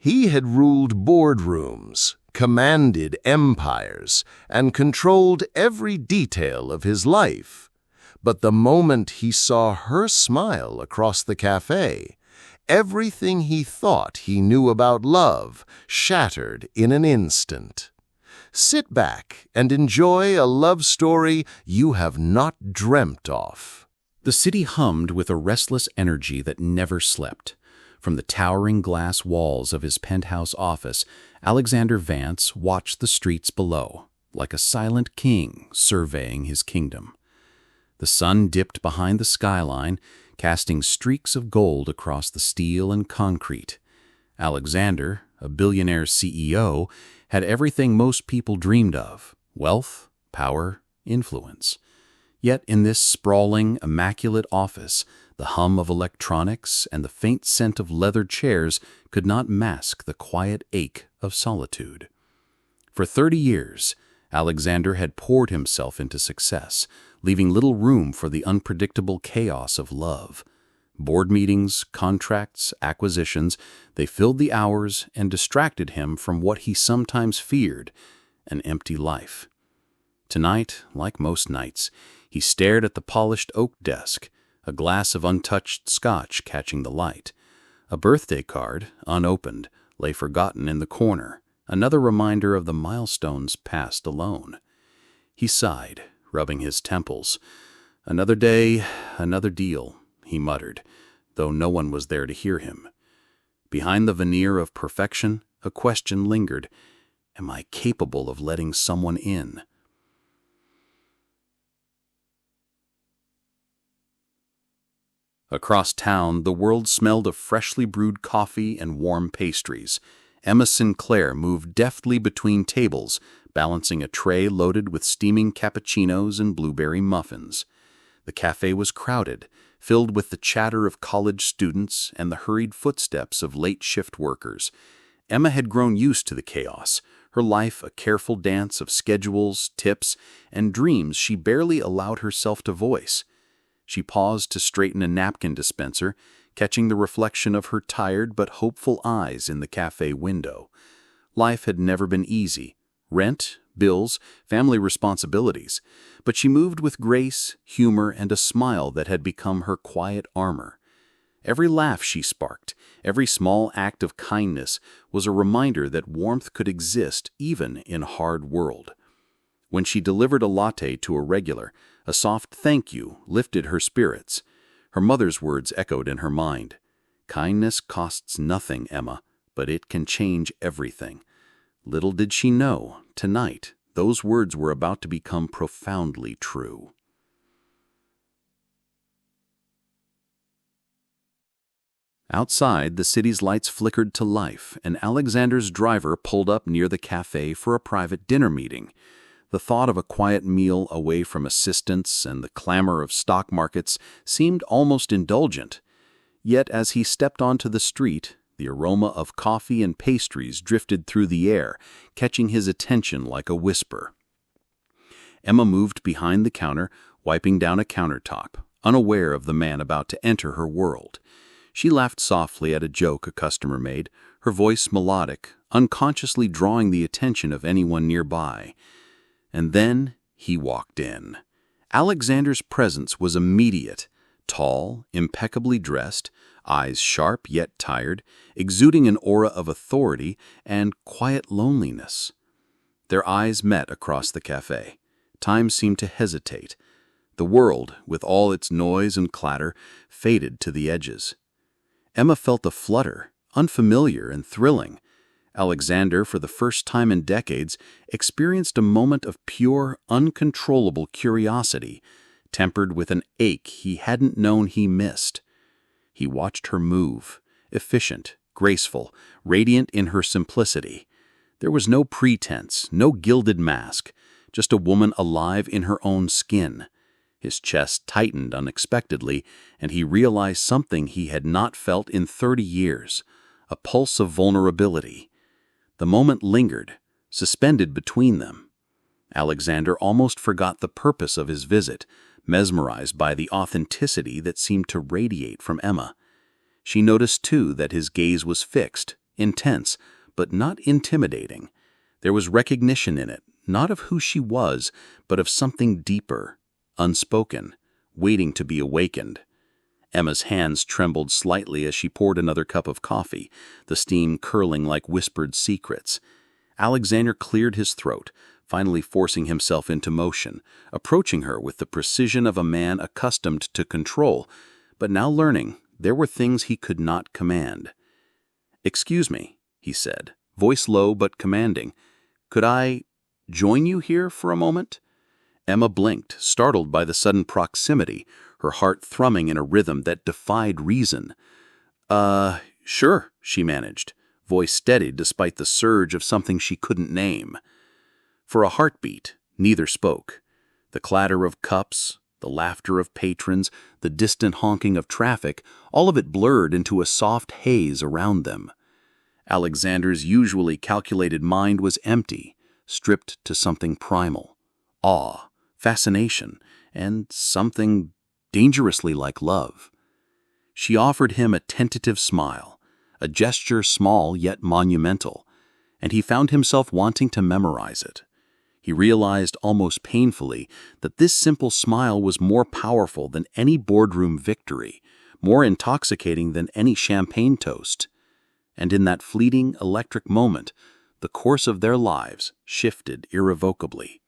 He had ruled boardrooms, commanded empires, and controlled every detail of his life. But the moment he saw her smile across the cafe, everything he thought he knew about love shattered in an instant. Sit back and enjoy a love story you have not dreamt of. The city hummed with a restless energy that never slept. From the towering glass walls of his penthouse office, Alexander Vance watched the streets below, like a silent king surveying his kingdom. The sun dipped behind the skyline, casting streaks of gold across the steel and concrete. Alexander, a billionaire CEO, had everything most people dreamed of: wealth, power, influence. Yet in this sprawling, immaculate office, the hum of electronics and the faint scent of leather chairs could not mask the quiet ache of solitude. For 30 years, Alexander had poured himself into success, leaving little room for the unpredictable chaos of love. Board meetings, contracts, acquisitions, they filled the hours and distracted him from what he sometimes feared, an empty life. Tonight, like most nights, he stared at the polished oak desk, a glass of untouched scotch catching the light. A birthday card, unopened, lay forgotten in the corner, another reminder of the milestones passed alone. He sighed, rubbing his temples. "Another day, another deal," he muttered, though no one was there to hear him. Behind the veneer of perfection, a question lingered. Am I capable of letting someone in? Across town, the world smelled of freshly brewed coffee and warm pastries. Emma Sinclair moved deftly between tables, balancing a tray loaded with steaming cappuccinos and blueberry muffins. The cafe was crowded, filled with the chatter of college students and the hurried footsteps of late shift workers. Emma had grown used to the chaos, her life a careful dance of schedules, tips, and dreams she barely allowed herself to voice. She paused to straighten a napkin dispenser, catching the reflection of her tired but hopeful eyes in the cafe window. Life had never been easy. Rent, bills, family responsibilities. But she moved with grace, humor, and a smile that had become her quiet armor. Every laugh she sparked, every small act of kindness was a reminder that warmth could exist even in a hard world. When she delivered a latte to a regular, a soft thank you lifted her spirits. Her mother's words echoed in her mind. "Kindness costs nothing, Emma, but it can change everything." Little did she know, tonight, those words were about to become profoundly true. Outside, the city's lights flickered to life, and Alexander's driver pulled up near the cafe for a private dinner meeting. The thought of a quiet meal away from assistants and the clamor of stock markets seemed almost indulgent. Yet as he stepped onto the street, the aroma of coffee and pastries drifted through the air, catching his attention like a whisper. Emma moved behind the counter, wiping down a countertop, unaware of the man about to enter her world. She laughed softly at a joke a customer made, her voice melodic, unconsciously drawing the attention of anyone nearby. And then he walked in. Alexander's presence was immediate. Tall, impeccably dressed, eyes sharp yet tired, exuding an aura of authority and quiet loneliness. Their eyes met across the cafe. Time seemed to hesitate. The world, with all its noise and clatter, faded to the edges. Emma felt a flutter, unfamiliar and thrilling. Alexander, for the first time in decades, experienced a moment of pure, uncontrollable curiosity, tempered with an ache he hadn't known he missed. He watched her move, efficient, graceful, radiant in her simplicity. There was no pretense, no gilded mask, just a woman alive in her own skin. His chest tightened unexpectedly, and he realized something he had not felt in 30 years, a pulse of vulnerability. The moment lingered, suspended between them. Alexander almost forgot the purpose of his visit, mesmerized by the authenticity that seemed to radiate from Emma. She noticed, too, that his gaze was fixed, intense, but not intimidating. There was recognition in it, not of who she was, but of something deeper, unspoken, waiting to be awakened. Emma's hands trembled slightly as she poured another cup of coffee, the steam curling like whispered secrets. Alexander cleared his throat, finally forcing himself into motion, approaching her with the precision of a man accustomed to control, but now learning there were things he could not command. "Excuse me," he said, voice low but commanding. "Could I join you here for a moment?" Emma blinked, startled by the sudden proximity, her heart thrumming in a rhythm that defied reason. Sure," she managed, voice steadied despite the surge of something she couldn't name. For a heartbeat, neither spoke. The clatter of cups, the laughter of patrons, the distant honking of traffic, all of it blurred into a soft haze around them. Alexander's usually calculated mind was empty, stripped to something primal. Awe, fascination, and something dangerously like love. She offered him a tentative smile, a gesture small yet monumental, and he found himself wanting to memorize it. He realized almost painfully that this simple smile was more powerful than any boardroom victory, more intoxicating than any champagne toast. And in that fleeting, electric moment, the course of their lives shifted irrevocably.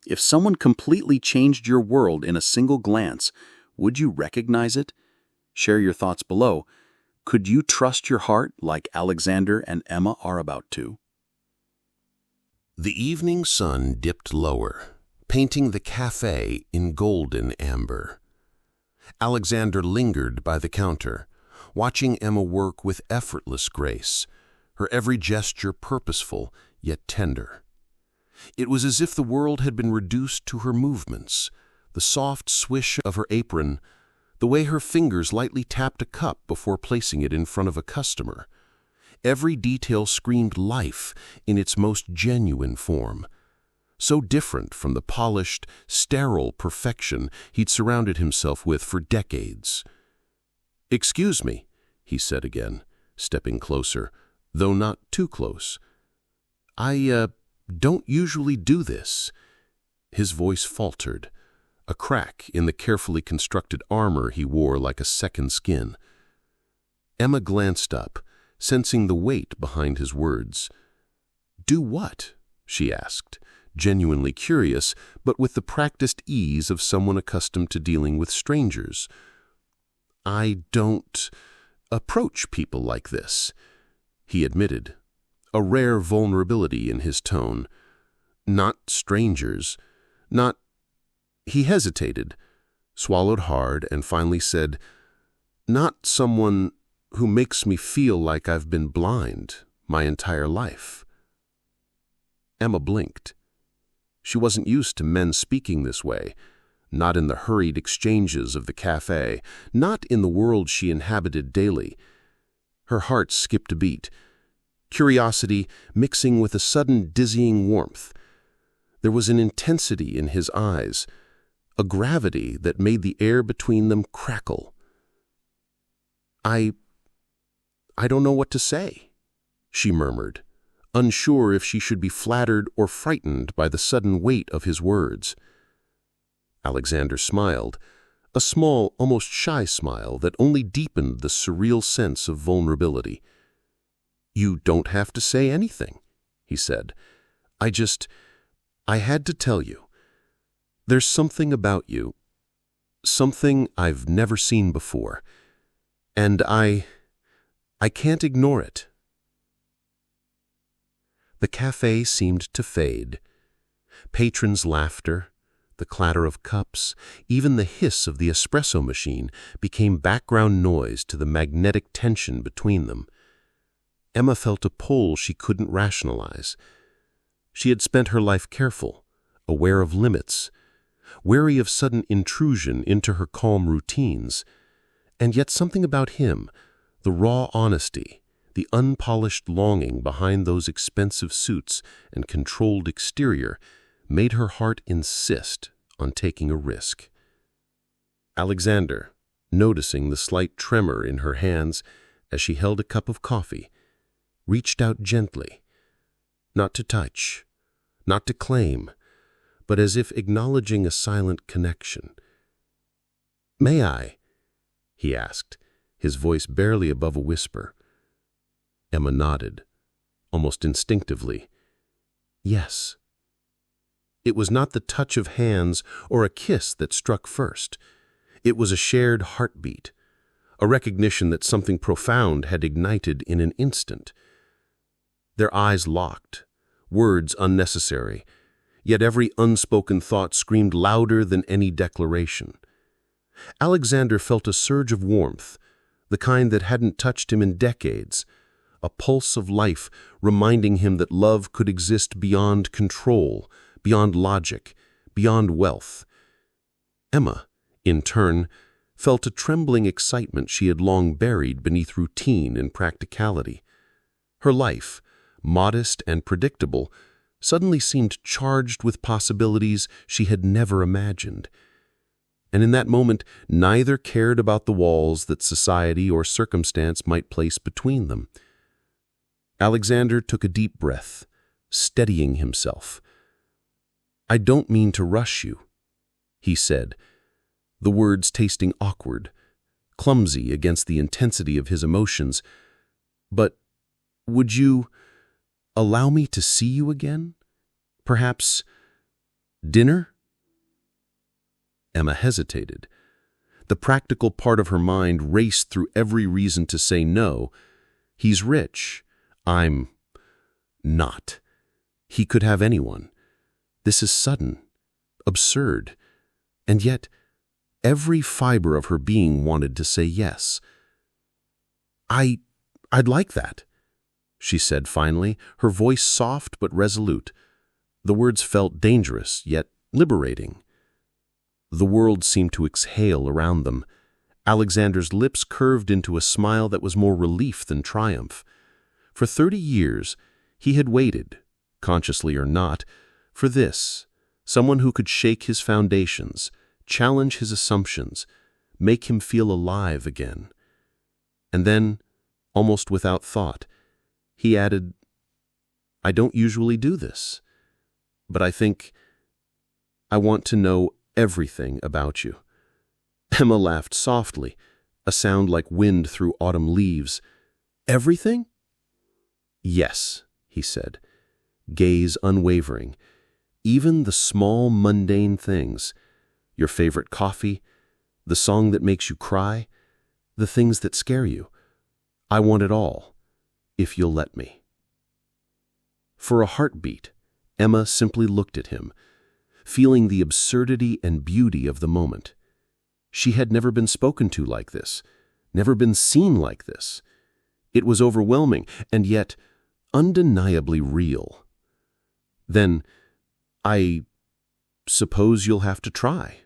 If someone completely changed your world in a single glance, would you recognize it? Share your thoughts below. Could you trust your heart like Alexander and Emma are about to? The evening sun dipped lower, painting the cafe in golden amber. Alexander lingered by the counter, watching Emma work with effortless grace, her every gesture purposeful yet tender. It was as if the world had been reduced to her movements, the soft swish of her apron, the way her fingers lightly tapped a cup before placing it in front of a customer. Every detail screamed life in its most genuine form, so different from the polished, sterile perfection he'd surrounded himself with for decades. "Excuse me," he said again, stepping closer, though not too close. "I don't usually do this." His voice faltered, a crack in the carefully constructed armor he wore like a second skin. Emma glanced up, sensing the weight behind his words. "Do what?" she asked, genuinely curious, but with the practiced ease of someone accustomed to dealing with strangers. "I don't approach people like this," he admitted, a rare vulnerability in his tone. "Not strangers, not—" He hesitated, swallowed hard, and finally said, "Not someone who makes me feel like I've been blind my entire life." Emma blinked. She wasn't used to men speaking this way, not in the hurried exchanges of the cafe, not in the world she inhabited daily. Her heart skipped a beat, curiosity mixing with a sudden dizzying warmth. There was an intensity in his eyes, a gravity that made the air between them crackle. I don't know what to say," she murmured, unsure if she should be flattered or frightened by the sudden weight of his words. Alexander smiled, a small, almost shy smile that only deepened the surreal sense of vulnerability. "You don't have to say anything," he said. I had to tell you. There's something about you, something I've never seen before, and I can't ignore it." The cafe seemed to fade. Patrons' laughter, the clatter of cups, even the hiss of the espresso machine became background noise to the magnetic tension between them. Emma felt a pull she couldn't rationalize. She had spent her life careful, aware of limits, wary of sudden intrusion into her calm routines, and yet something about him, the raw honesty, the unpolished longing behind those expensive suits and controlled exterior, made her heart insist on taking a risk. Alexander, noticing the slight tremor in her hands as she held a cup of coffee, reached out gently, not to touch, not to claim, but as if acknowledging a silent connection. "May I?" he asked, his voice barely above a whisper. Emma nodded, almost instinctively. Yes. It was not the touch of hands or a kiss that struck first. It was a shared heartbeat, a recognition that something profound had ignited in an instant. Their eyes locked, words unnecessary, yet every unspoken thought screamed louder than any declaration. Alexander felt a surge of warmth, the kind that hadn't touched him in decades, a pulse of life reminding him that love could exist beyond control, beyond logic, beyond wealth. Emma, in turn, felt a trembling excitement she had long buried beneath routine and practicality. Her life, modest and predictable, suddenly seemed charged with possibilities she had never imagined. And in that moment, neither cared about the walls that society or circumstance might place between them. Alexander took a deep breath, steadying himself. "I don't mean to rush you," he said, the words tasting awkward, clumsy against the intensity of his emotions. "But would you allow me to see you again? Perhaps dinner?" Emma hesitated. The practical part of her mind raced through every reason to say no. He's rich. I'm not. He could have anyone. This is sudden, absurd, and yet every fiber of her being wanted to say yes. I'd like that," she said finally, her voice soft but resolute. The words felt dangerous, yet liberating. The world seemed to exhale around them. Alexander's lips curved into a smile that was more relief than triumph. For 30 years, he had waited, consciously or not, for this, someone who could shake his foundations, challenge his assumptions, make him feel alive again. And then, almost without thought, he added, "I don't usually do this, but I think I want to know everything about you." Emma laughed softly, a sound like wind through autumn leaves. "Everything?" "Yes," he said, gaze unwavering. "Even the small, mundane things. Your favorite coffee, the song that makes you cry, the things that scare you. I want it all, if you'll let me." For a heartbeat, Emma simply looked at him, feeling the absurdity and beauty of the moment. She had never been spoken to like this, never been seen like this. It was overwhelming, and yet undeniably real. "Then, I suppose you'll have to try,"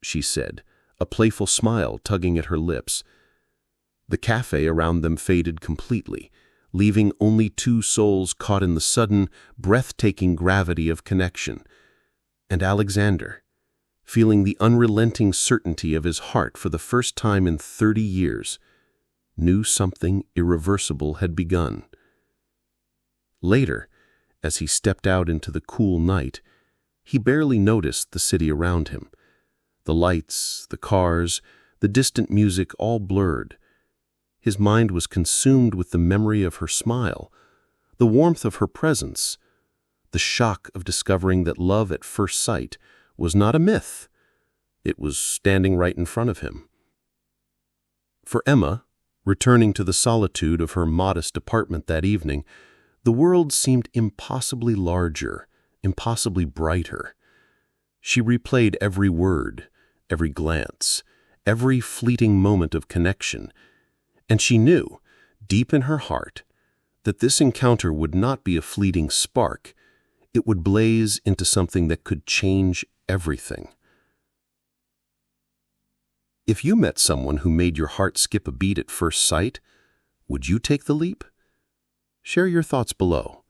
she said, a playful smile tugging at her lips. The cafe around them faded completely, leaving only two souls caught in the sudden, breathtaking gravity of connection. And Alexander, feeling the unrelenting certainty of his heart for the first time in 30 years, knew something irreversible had begun. Later, as he stepped out into the cool night, he barely noticed the city around him. The lights, the cars, the distant music all blurred. His mind was consumed with the memory of her smile, the warmth of her presence, the shock of discovering that love at first sight was not a myth. It was standing right in front of him. For Emma, returning to the solitude of her modest apartment that evening, the world seemed impossibly larger, impossibly brighter. She replayed every word, every glance, every fleeting moment of connection, and she knew, deep in her heart, that this encounter would not be a fleeting spark. It would blaze into something that could change everything. If you met someone who made your heart skip a beat at first sight, would you take the leap? Share your thoughts below.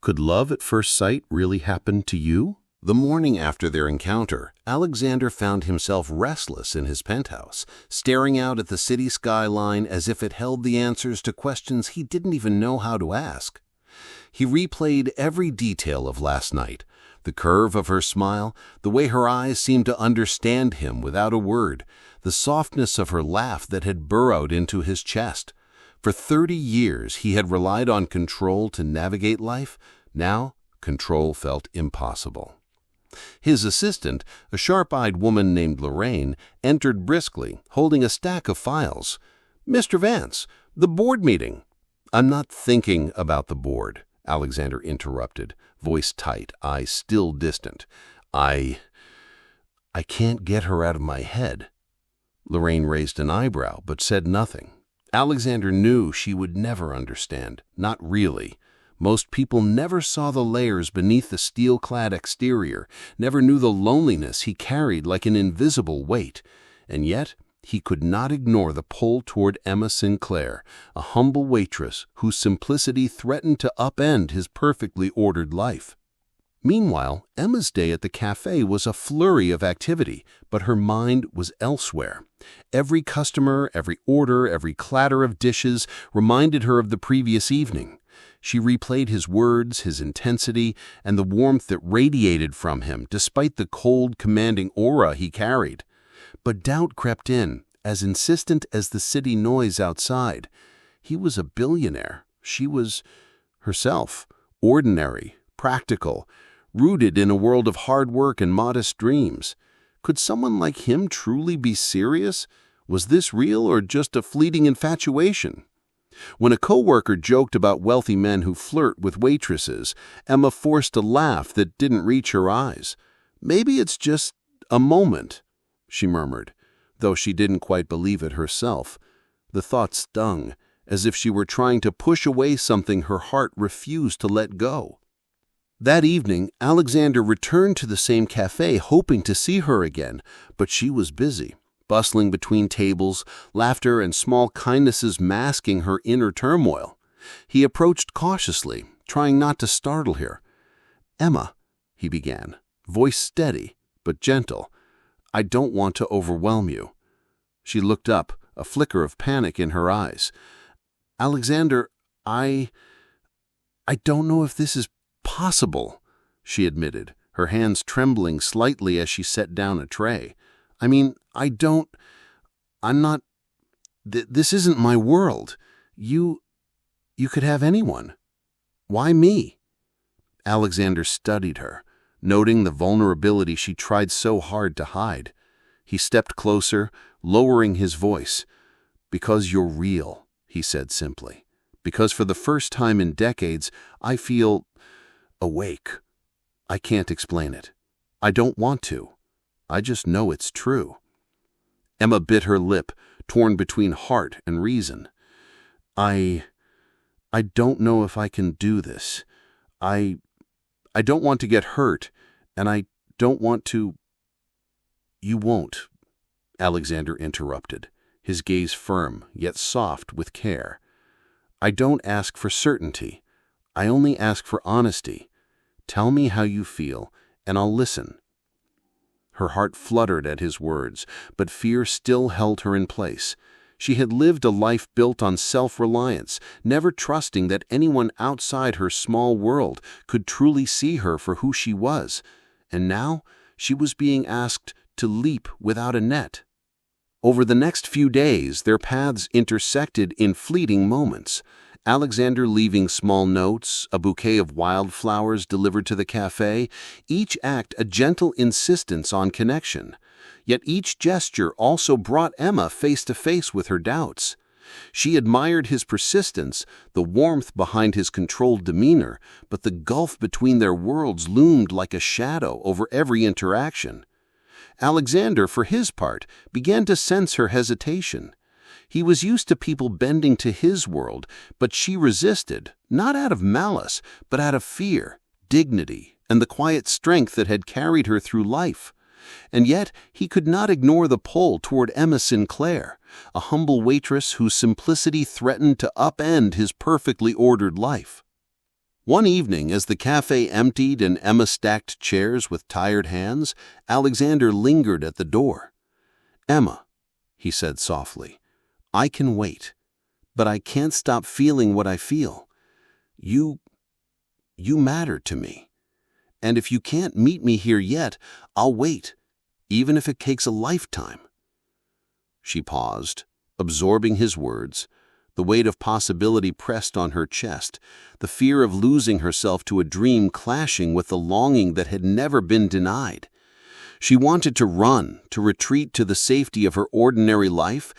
Could love at first sight really happen to you? The morning after their encounter, Alexander found himself restless in his penthouse, staring out at the city skyline as if it held the answers to questions he didn't even know how to ask. He replayed every detail of last night, the curve of her smile, the way her eyes seemed to understand him without a word, the softness of her laugh that had burrowed into his chest. For 30 years he had relied on control to navigate life. Now, control felt impossible. His assistant, a sharp-eyed woman named Lorraine, entered briskly, holding a stack of files. "Mr. Vance, the board meeting." "I'm not thinking about the board," Alexander interrupted, voice tight, eyes still distant. I can't get her out of my head." Lorraine raised an eyebrow, but said nothing. Alexander knew she would never understand. Not really. Most people never saw the layers beneath the steel-clad exterior, never knew the loneliness he carried like an invisible weight. And yet, he could not ignore the pull toward Emma Sinclair, a humble waitress whose simplicity threatened to upend his perfectly ordered life. Meanwhile, Emma's day at the cafe was a flurry of activity, but her mind was elsewhere. Every customer, every order, every clatter of dishes reminded her of the previous evening. She replayed his words, his intensity, and the warmth that radiated from him, despite the cold, commanding aura he carried. But doubt crept in, as insistent as the city noise outside. He was a billionaire. She was herself, ordinary, practical, rooted in a world of hard work and modest dreams. Could someone like him truly be serious? Was this real or just a fleeting infatuation? When a coworker joked about wealthy men who flirt with waitresses, Emma forced a laugh that didn't reach her eyes. "Maybe it's just a moment," she murmured, though she didn't quite believe it herself. The thought stung, as if she were trying to push away something her heart refused to let go. That evening, Alexander returned to the same cafe hoping to see her again, but she was busy, bustling between tables, laughter and small kindnesses masking her inner turmoil. He approached cautiously, trying not to startle her. "Emma," he began, voice steady but gentle, "I don't want to overwhelm you." She looked up, a flicker of panic in her eyes. "Alexander, I don't know if this is possible," she admitted, her hands trembling slightly as she set down a tray. This isn't my world. You could have anyone. Why me?" Alexander studied her, noting the vulnerability she tried so hard to hide. He stepped closer, lowering his voice. "Because you're real," he said simply. "Because for the first time in decades, I feel awake. I can't explain it. I don't want to. I just know it's true." Emma bit her lip, torn between heart and reason. I don't know if I can do this. I don't want to get hurt, and I don't want to—" "You won't," Alexander interrupted, his gaze firm, yet soft with care. "I don't ask for certainty. I only ask for honesty. Tell me how you feel, and I'll listen." Her heart fluttered at his words, but fear still held her in place. She had lived a life built on self-reliance, never trusting that anyone outside her small world could truly see her for who she was. And now she was being asked to leap without a net. Over the next few days, their paths intersected in fleeting moments. Alexander leaving small notes, a bouquet of wildflowers delivered to the cafe, each act a gentle insistence on connection. Yet each gesture also brought Emma face to face with her doubts. She admired his persistence, the warmth behind his controlled demeanor, but the gulf between their worlds loomed like a shadow over every interaction. Alexander, for his part, began to sense her hesitation. He was used to people bending to his world, but she resisted, not out of malice, but out of fear, dignity, and the quiet strength that had carried her through life. And yet he could not ignore the pull toward Emma Sinclair, a humble waitress whose simplicity threatened to upend his perfectly ordered life. One evening, as the cafe emptied and Emma stacked chairs with tired hands, Alexander lingered at the door. "Emma," he said softly, "I can wait, but I can't stop feeling what I feel. You matter to me. And if you can't meet me here yet, I'll wait, even if it takes a lifetime." She paused, absorbing his words. The weight of possibility pressed on her chest, the fear of losing herself to a dream clashing with the longing that had never been denied. She wanted to run, to retreat to the safety of her ordinary life,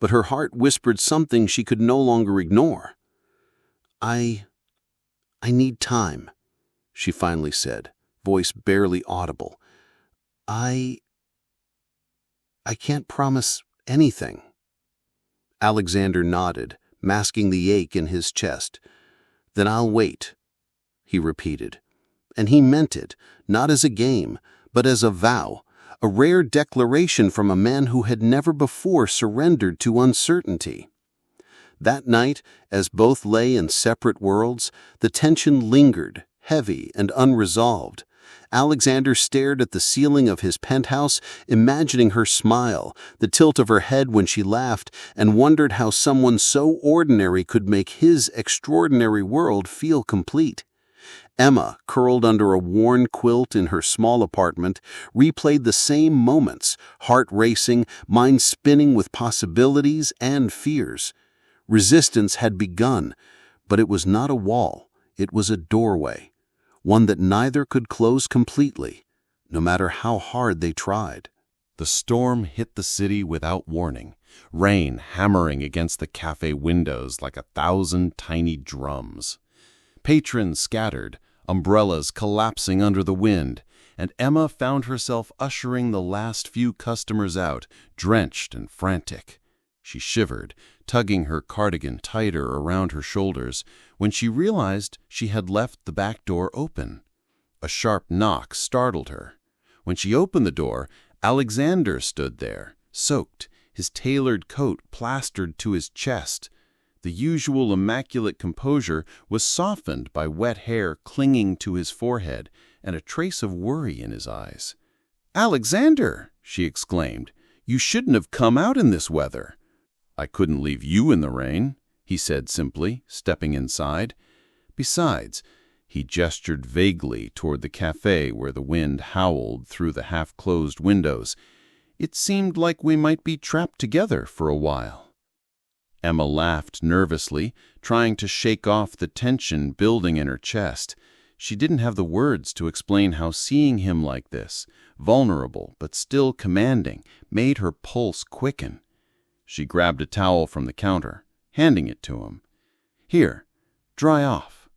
but her heart whispered something she could no longer ignore. I need time," she finally said, voice barely audible. I can't promise anything." Alexander nodded, masking the ache in his chest. "Then I'll wait," he repeated. And he meant it, not as a game, but as a vow, a rare declaration from a man who had never before surrendered to uncertainty. That night, as both lay in separate worlds, the tension lingered, heavy and unresolved. Alexander stared at the ceiling of his penthouse, imagining her smile, the tilt of her head when she laughed, and wondered how someone so ordinary could make his extraordinary world feel complete. Emma, curled under a worn quilt in her small apartment, replayed the same moments, heart racing, mind spinning with possibilities and fears. Resistance had begun, but it was not a wall, it was a doorway, one that neither could close completely, no matter how hard they tried. The storm hit the city without warning, rain hammering against the cafe windows like 1,000 tiny drums. Patrons scattered, umbrellas collapsing under the wind, and Emma found herself ushering the last few customers out, drenched and frantic. She shivered, tugging her cardigan tighter around her shoulders, when she realized she had left the back door open. A sharp knock startled her. When she opened the door, Alexander stood there, soaked, his tailored coat plastered to his chest. The usual immaculate composure was softened by wet hair clinging to his forehead and a trace of worry in his eyes. "Alexander!" she exclaimed. "You shouldn't have come out in this weather." "I couldn't leave you in the rain," he said simply, stepping inside. Besides, he gestured vaguely toward the cafe where the wind howled through the half-closed windows. "It seemed like we might be trapped together for a while." Emma laughed nervously, trying to shake off the tension building in her chest. She didn't have the words to explain how seeing him like this, vulnerable but still commanding, made her pulse quicken. She grabbed a towel from the counter, handing it to him. "Here, dry off."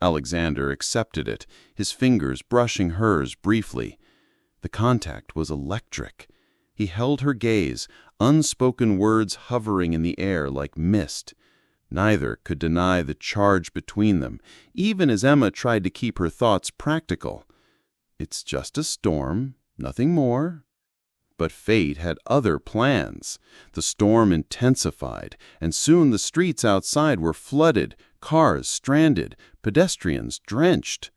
Alexander accepted it, his fingers brushing hers briefly. The contact was electric. He held her gaze, unspoken words hovering in the air like mist. Neither could deny the charge between them, even as Emma tried to keep her thoughts practical. "It's just a storm, nothing more." But fate had other plans. The storm intensified, and soon the streets outside were flooded, cars stranded, pedestrians drenched.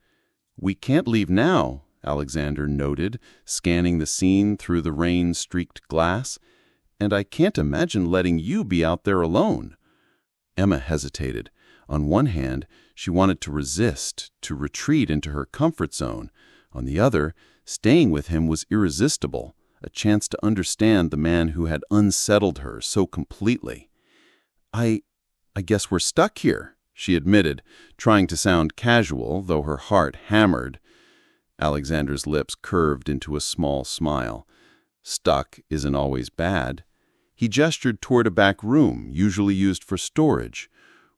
"We can't leave now," Alexander noted, scanning the scene through the rain-streaked glass. "And I can't imagine letting you be out there alone." Emma hesitated. On one hand, she wanted to resist, to retreat into her comfort zone. On the other, staying with him was irresistible, a chance to understand the man who had unsettled her so completely. I guess we're stuck here," she admitted, trying to sound casual, though her heart hammered. Alexander's lips curved into a small smile. Stuck isn't always bad. He gestured toward a back room, usually used for storage.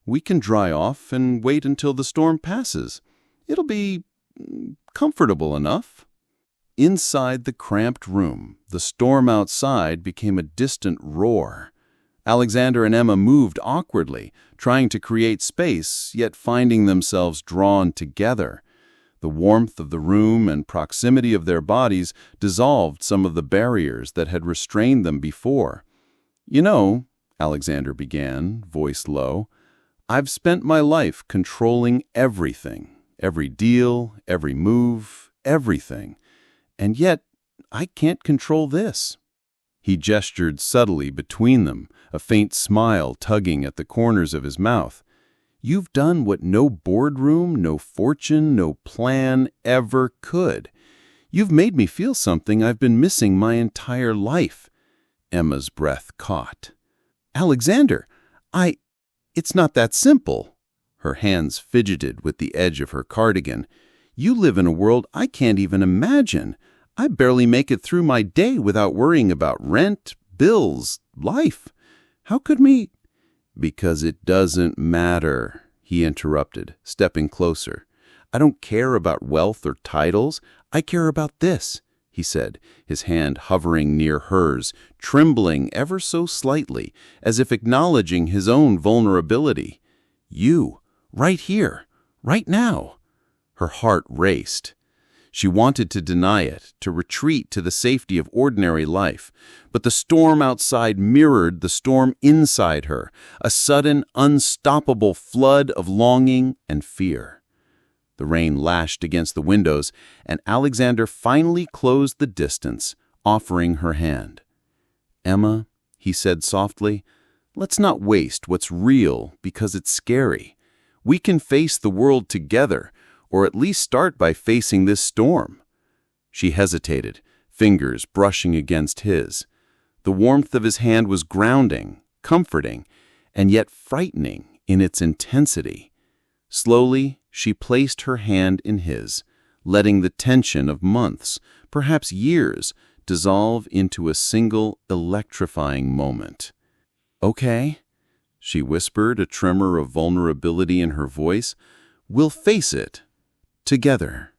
"We can dry off and wait until the storm passes. It'll be comfortable enough." Inside the cramped room, the storm outside became a distant roar. Alexander and Emma moved awkwardly, trying to create space, yet finding themselves drawn together. The warmth of the room and proximity of their bodies dissolved some of the barriers that had restrained them before. "You know," Alexander began, voice low, I've spent my life controlling everything, every deal, every move, everything. And yet, I can't control this." He gestured subtly between them, a faint smile tugging at the corners of his mouth. "You've done what no boardroom, no fortune, no plan ever could. You've made me feel something I've been missing my entire life." Emma's breath caught. "Alexander, it's not that simple." Her hands fidgeted with the edge of her cardigan. "You live in a world I can't even imagine. I barely make it through my day without worrying about rent, bills, life. How could me—" "Because it doesn't matter," he interrupted, stepping closer. "I don't care about wealth or titles. I care about this," he said, his hand hovering near hers, trembling ever so slightly, as if acknowledging his own vulnerability. "You, right here, right now." Her heart raced. She wanted to deny it, to retreat to the safety of ordinary life, but the storm outside mirrored the storm inside her, a sudden, unstoppable flood of longing and fear. The rain lashed against the windows, and Alexander finally closed the distance, offering her hand. "Emma," he said softly, "let's not waste what's real because it's scary. We can face the world together, or at least start by facing this storm." She hesitated, fingers brushing against his. The warmth of his hand was grounding, comforting, and yet frightening in its intensity. Slowly, she placed her hand in his, letting the tension of months, perhaps years, dissolve into a single electrifying moment. "Okay," she whispered, a tremor of vulnerability in her voice. "We'll face it. Together."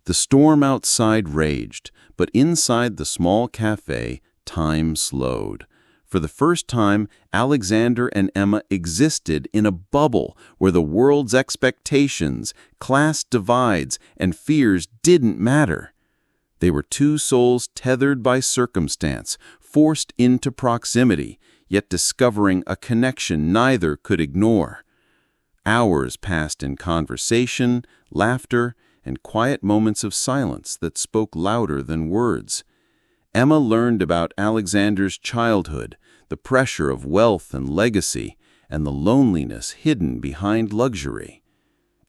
The storm outside raged, but inside the small cafe, time slowed. For the first time, Alexander and Emma existed in a bubble where the world's expectations, class divides, and fears didn't matter. They were two souls tethered by circumstance, forced into proximity, yet discovering a connection neither could ignore. Hours passed in conversation, laughter, and quiet moments of silence that spoke louder than words. Emma learned about Alexander's childhood, the pressure of wealth and legacy, and the loneliness hidden behind luxury.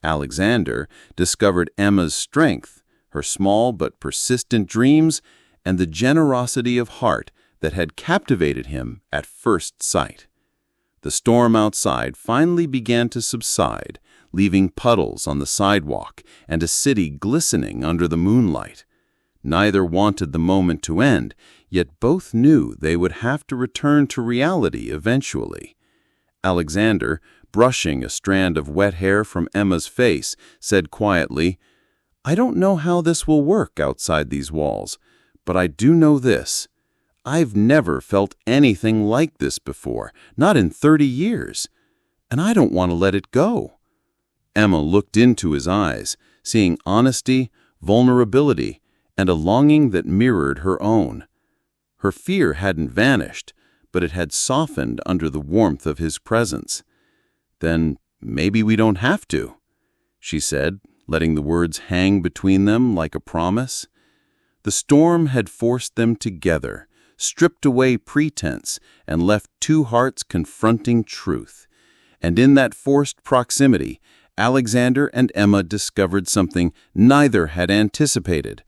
Alexander discovered Emma's strength, her small but persistent dreams, and the generosity of heart that had captivated him at first sight. The storm outside finally began to subside, leaving puddles on the sidewalk and a city glistening under the moonlight. Neither wanted the moment to end, yet both knew they would have to return to reality eventually. Alexander, brushing a strand of wet hair from Emma's face, said quietly, "I don't know how this will work outside these walls, but I do know this. I've never felt anything like this before, not in 30 years, and I don't want to let it go." Emma looked into his eyes, seeing honesty, vulnerability, and a longing that mirrored her own. Her fear hadn't vanished, but it had softened under the warmth of his presence. "Then maybe we don't have to," she said, letting the words hang between them like a promise. The storm had forced them together, stripped away pretense, and left two hearts confronting truth. And in that forced proximity, Alexander and Emma discovered something neither had anticipated.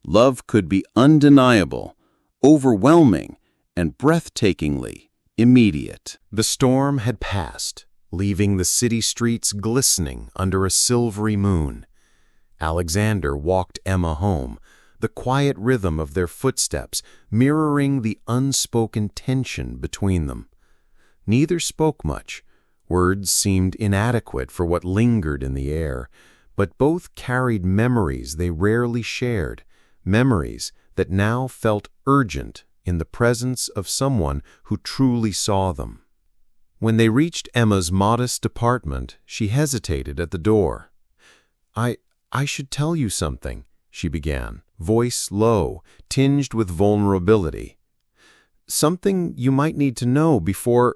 Love could be undeniable, overwhelming, and breathtakingly immediate. The storm had passed, leaving the city streets glistening under a silvery moon. Alexander walked Emma home, the quiet rhythm of their footsteps mirroring the unspoken tension between them. Neither spoke much. Words seemed inadequate for what lingered in the air, but both carried memories they rarely shared, memories that now felt urgent in the presence of someone who truly saw them. When they reached Emma's modest apartment, she hesitated at the door. I should tell you something," she began, voice low, tinged with vulnerability. "Something you might need to know before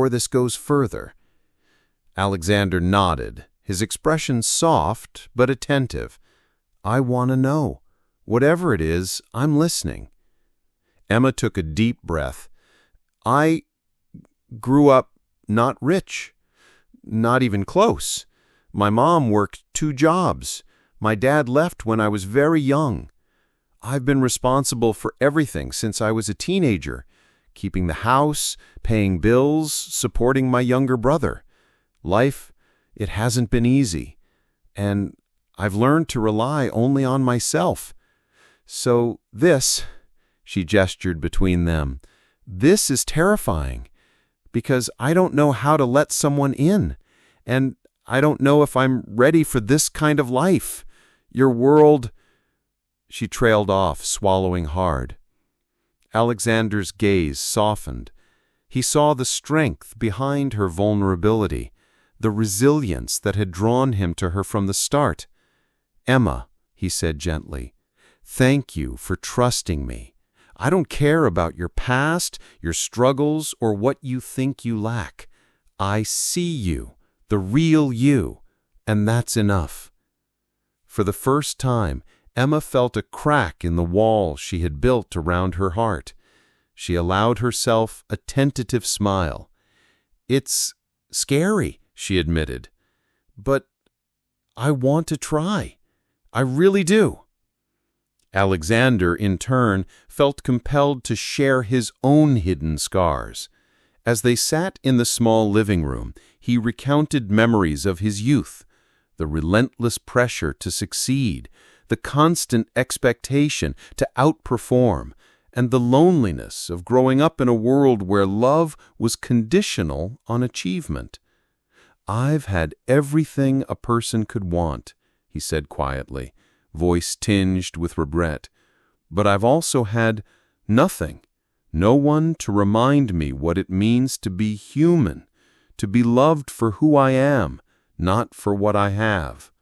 this goes further." Alexander nodded, his expression soft but attentive. "I want to know. Whatever it is, I'm listening." Emma took a deep breath. "I grew up not rich, not even close. My mom worked 2 jobs. My dad left when I was very young. I've been responsible for everything since I was a teenager, keeping the house, paying bills, supporting my younger brother. Life, it hasn't been easy, and I've learned to rely only on myself. So this," she gestured between them, "this is terrifying, because I don't know how to let someone in, and I don't know if I'm ready for this kind of life. Your world—" She trailed off, swallowing hard. Alexander's gaze softened. He saw the strength behind her vulnerability, the resilience that had drawn him to her from the start. "Emma," he said gently, "thank you for trusting me. I don't care about your past, your struggles, or what you think you lack. I see you, the real you, and that's enough." For the first time, Emma felt a crack in the wall she had built around her heart. She allowed herself a tentative smile. "It's scary," she admitted, "but I want to try. I really do." Alexander, in turn, felt compelled to share his own hidden scars. As they sat in the small living room, he recounted memories of his youth, the relentless pressure to succeed, the constant expectation to outperform, and the loneliness of growing up in a world where love was conditional on achievement. "I've had everything a person could want," he said quietly, voice tinged with regret. "But I've also had nothing, no one to remind me what it means to be human, to be loved for who I am, not for what I have."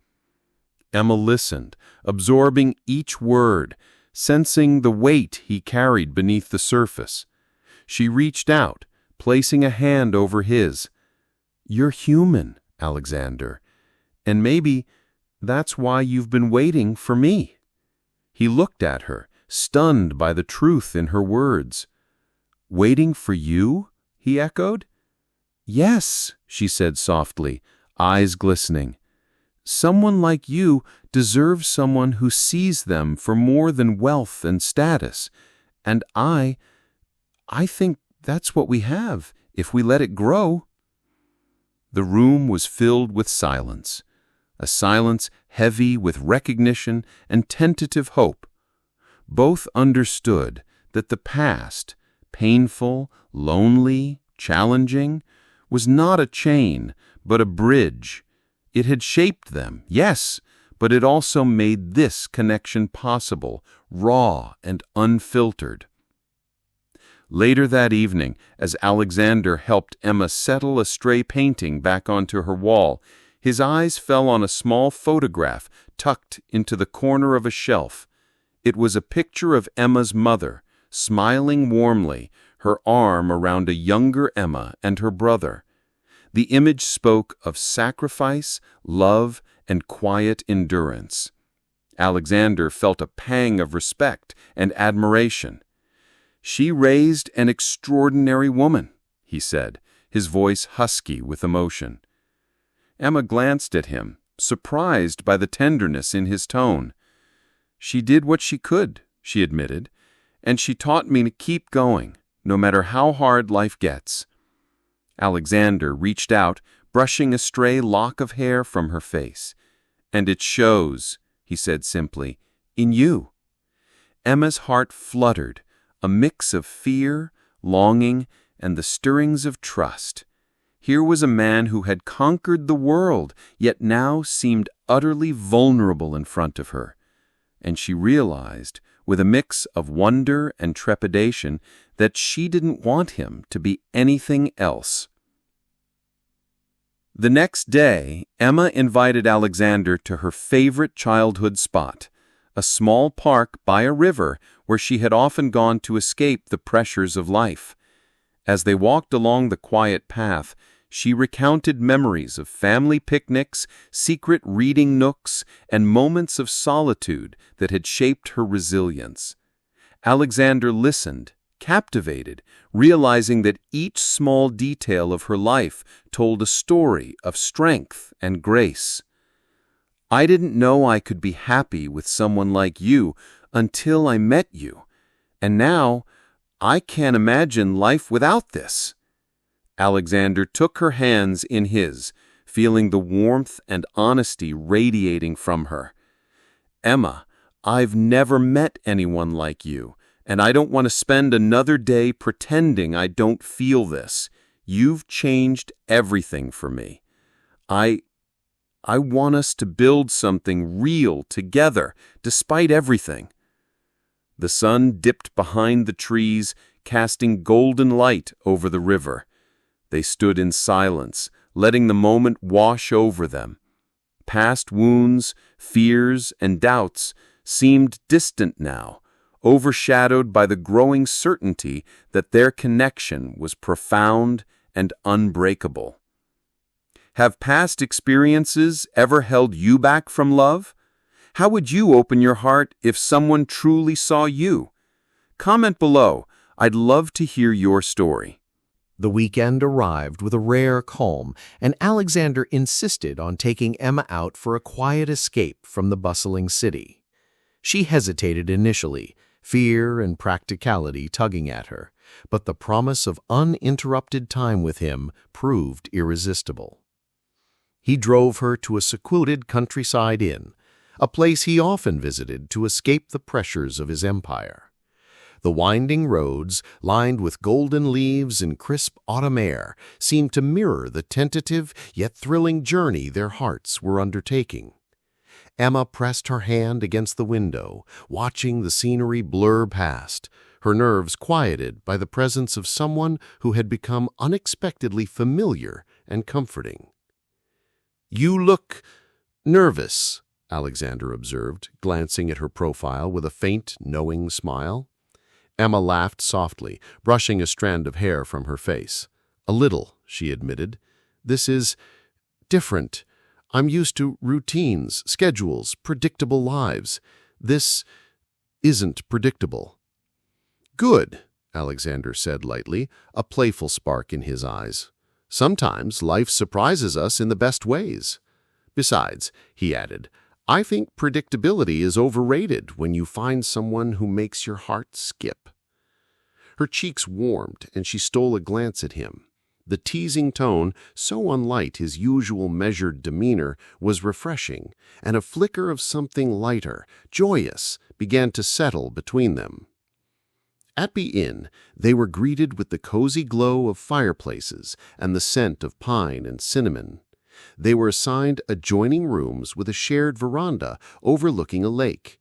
Emma listened, absorbing each word, sensing the weight he carried beneath the surface. She reached out, placing a hand over his. "You're human, Alexander, and maybe that's why you've been waiting for me." He looked at her, stunned by the truth in her words. "Waiting for you?" he echoed. "Yes," she said softly, eyes glistening. "Someone like you deserves someone who sees them for more than wealth and status, and I think that's what we have, if we let it grow." The room was filled with silence, a silence heavy with recognition and tentative hope. Both understood that the past, painful, lonely, challenging, was not a chain, but a bridge. It had shaped them, yes, but it also made this connection possible, raw and unfiltered. Later that evening, as Alexander helped Emma settle a stray painting back onto her wall, his eyes fell on a small photograph tucked into the corner of a shelf. It was a picture of Emma's mother, smiling warmly, her arm around a younger Emma and her brother. The image spoke of sacrifice, love, and quiet endurance. Alexander felt a pang of respect and admiration. "She raised an extraordinary woman," he said, his voice husky with emotion. Emma glanced at him, surprised by the tenderness in his tone. "She did what she could," she admitted, "and she taught me to keep going, no matter how hard life gets." Alexander reached out, brushing a stray lock of hair from her face. "And it shows," he said simply, "in you." Emma's heart fluttered, a mix of fear, longing, and the stirrings of trust. Here was a man who had conquered the world, yet now seemed utterly vulnerable in front of her. And she realized, with a mix of wonder and trepidation, that she didn't want him to be anything else. The next day, Emma invited Alexander to her favorite childhood spot, a small park by a river where she had often gone to escape the pressures of life. As they walked along the quiet path, She recounted memories of family picnics, secret reading nooks, and moments of solitude that had shaped her resilience. Alexander listened, captivated, realizing that each small detail of her life told a story of strength and grace. "I didn't know I could be happy with someone like you until I met you, and now I can't imagine life without this." Alexander took her hands in his, feeling the warmth and honesty radiating from her. "Emma, I've never met anyone like you, and I don't want to spend another day pretending I don't feel this. You've changed everything for me. I want us to build something real together, despite everything." The sun dipped behind the trees, casting golden light over the river. They stood in silence, letting the moment wash over them. Past wounds, fears, and doubts seemed distant now, overshadowed by the growing certainty that their connection was profound and unbreakable. Have past experiences ever held you back from love? How would you open your heart if someone truly saw you? Comment below. I'd love to hear your story. The weekend arrived with a rare calm, and Alexander insisted on taking Emma out for a quiet escape from the bustling city. She hesitated initially, fear and practicality tugging at her, but the promise of uninterrupted time with him proved irresistible. He drove her to a secluded countryside inn, a place he often visited to escape the pressures of his empire. The winding roads, lined with golden leaves and crisp autumn air, seemed to mirror the tentative yet thrilling journey their hearts were undertaking. Emma pressed her hand against the window, watching the scenery blur past, her nerves quieted by the presence of someone who had become unexpectedly familiar and comforting. "You look nervous," Alexander observed, glancing at her profile with a faint, knowing smile. Emma laughed softly, brushing a strand of hair from her face. "A little," she admitted. "This is different. I'm used to routines, schedules, predictable lives. This isn't predictable." "Good," Alexander said lightly, a playful spark in his eyes. "Sometimes life surprises us in the best ways. Besides," he added, "I think predictability is overrated when you find someone who makes your heart skip." Her cheeks warmed, and she stole a glance at him. The teasing tone, so unlike his usual measured demeanor, was refreshing, and a flicker of something lighter, joyous, began to settle between them. At the inn, they were greeted with the cozy glow of fireplaces and the scent of pine and cinnamon. They were assigned adjoining rooms with a shared veranda overlooking a lake.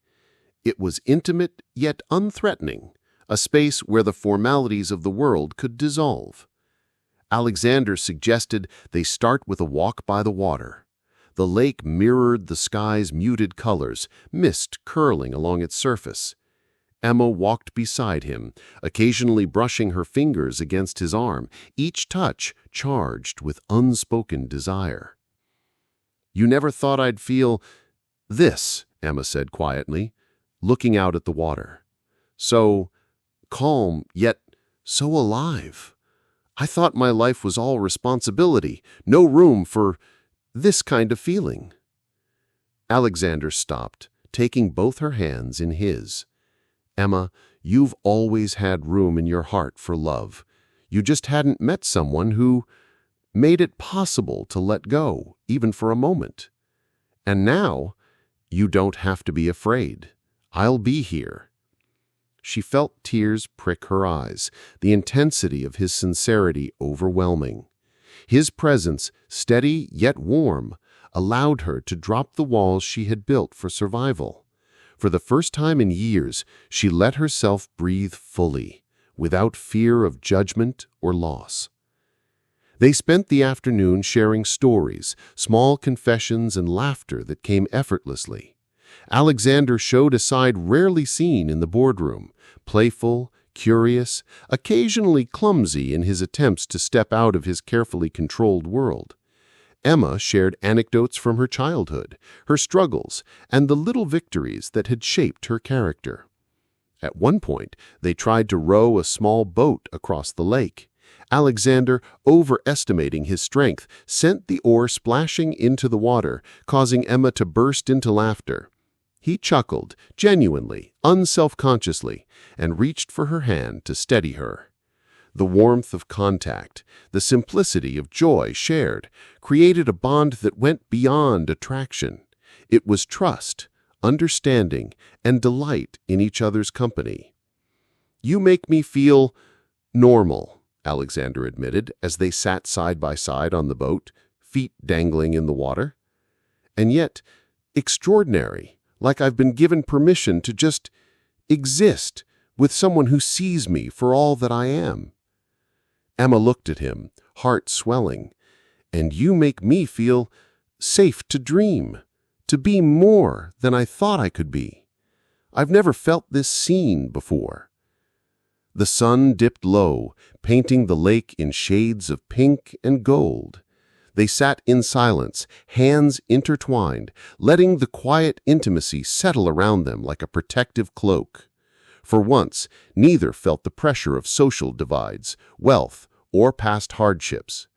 It was intimate yet unthreatening, a space where the formalities of the world could dissolve. Alexander suggested they start with a walk by the water. The lake mirrored the sky's muted colors, mist curling along its surface. Emma walked beside him, occasionally brushing her fingers against his arm, each touch charged with unspoken desire. "You never thought I'd feel this," Emma said quietly, looking out at the water. "So calm, yet so alive. I thought my life was all responsibility, no room for this kind of feeling." Alexander stopped, taking both her hands in his. "Emma, you've always had room in your heart for love. You just hadn't met someone who made it possible to let go, even for a moment. And now, you don't have to be afraid. I'll be here." She felt tears prick her eyes, the intensity of his sincerity overwhelming. His presence, steady yet warm, allowed her to drop the walls she had built for survival. For the first time in years, she let herself breathe fully, without fear of judgment or loss. They spent the afternoon sharing stories, small confessions, and laughter that came effortlessly. Alexander showed a side rarely seen in the boardroom, playful, curious, occasionally clumsy in his attempts to step out of his carefully controlled world. Emma shared anecdotes from her childhood, her struggles, and the little victories that had shaped her character. At one point, they tried to row a small boat across the lake. Alexander, overestimating his strength, sent the oar splashing into the water, causing Emma to burst into laughter. He chuckled, genuinely, unselfconsciously, and reached for her hand to steady her. The warmth of contact, the simplicity of joy shared, created a bond that went beyond attraction. It was trust, understanding, and delight in each other's company. "You make me feel normal," Alexander admitted as they sat side by side on the boat, feet dangling in the water. "And yet, extraordinary, like I've been given permission to just exist with someone who sees me for all that I am." Emma looked at him, heart swelling. "And you make me feel safe to dream, to be more than I thought I could be. I've never felt this seen before." The sun dipped low, painting the lake in shades of pink and gold. They sat in silence, hands intertwined, letting the quiet intimacy settle around them like a protective cloak. For once, neither felt the pressure of social divides, wealth, or past hardships.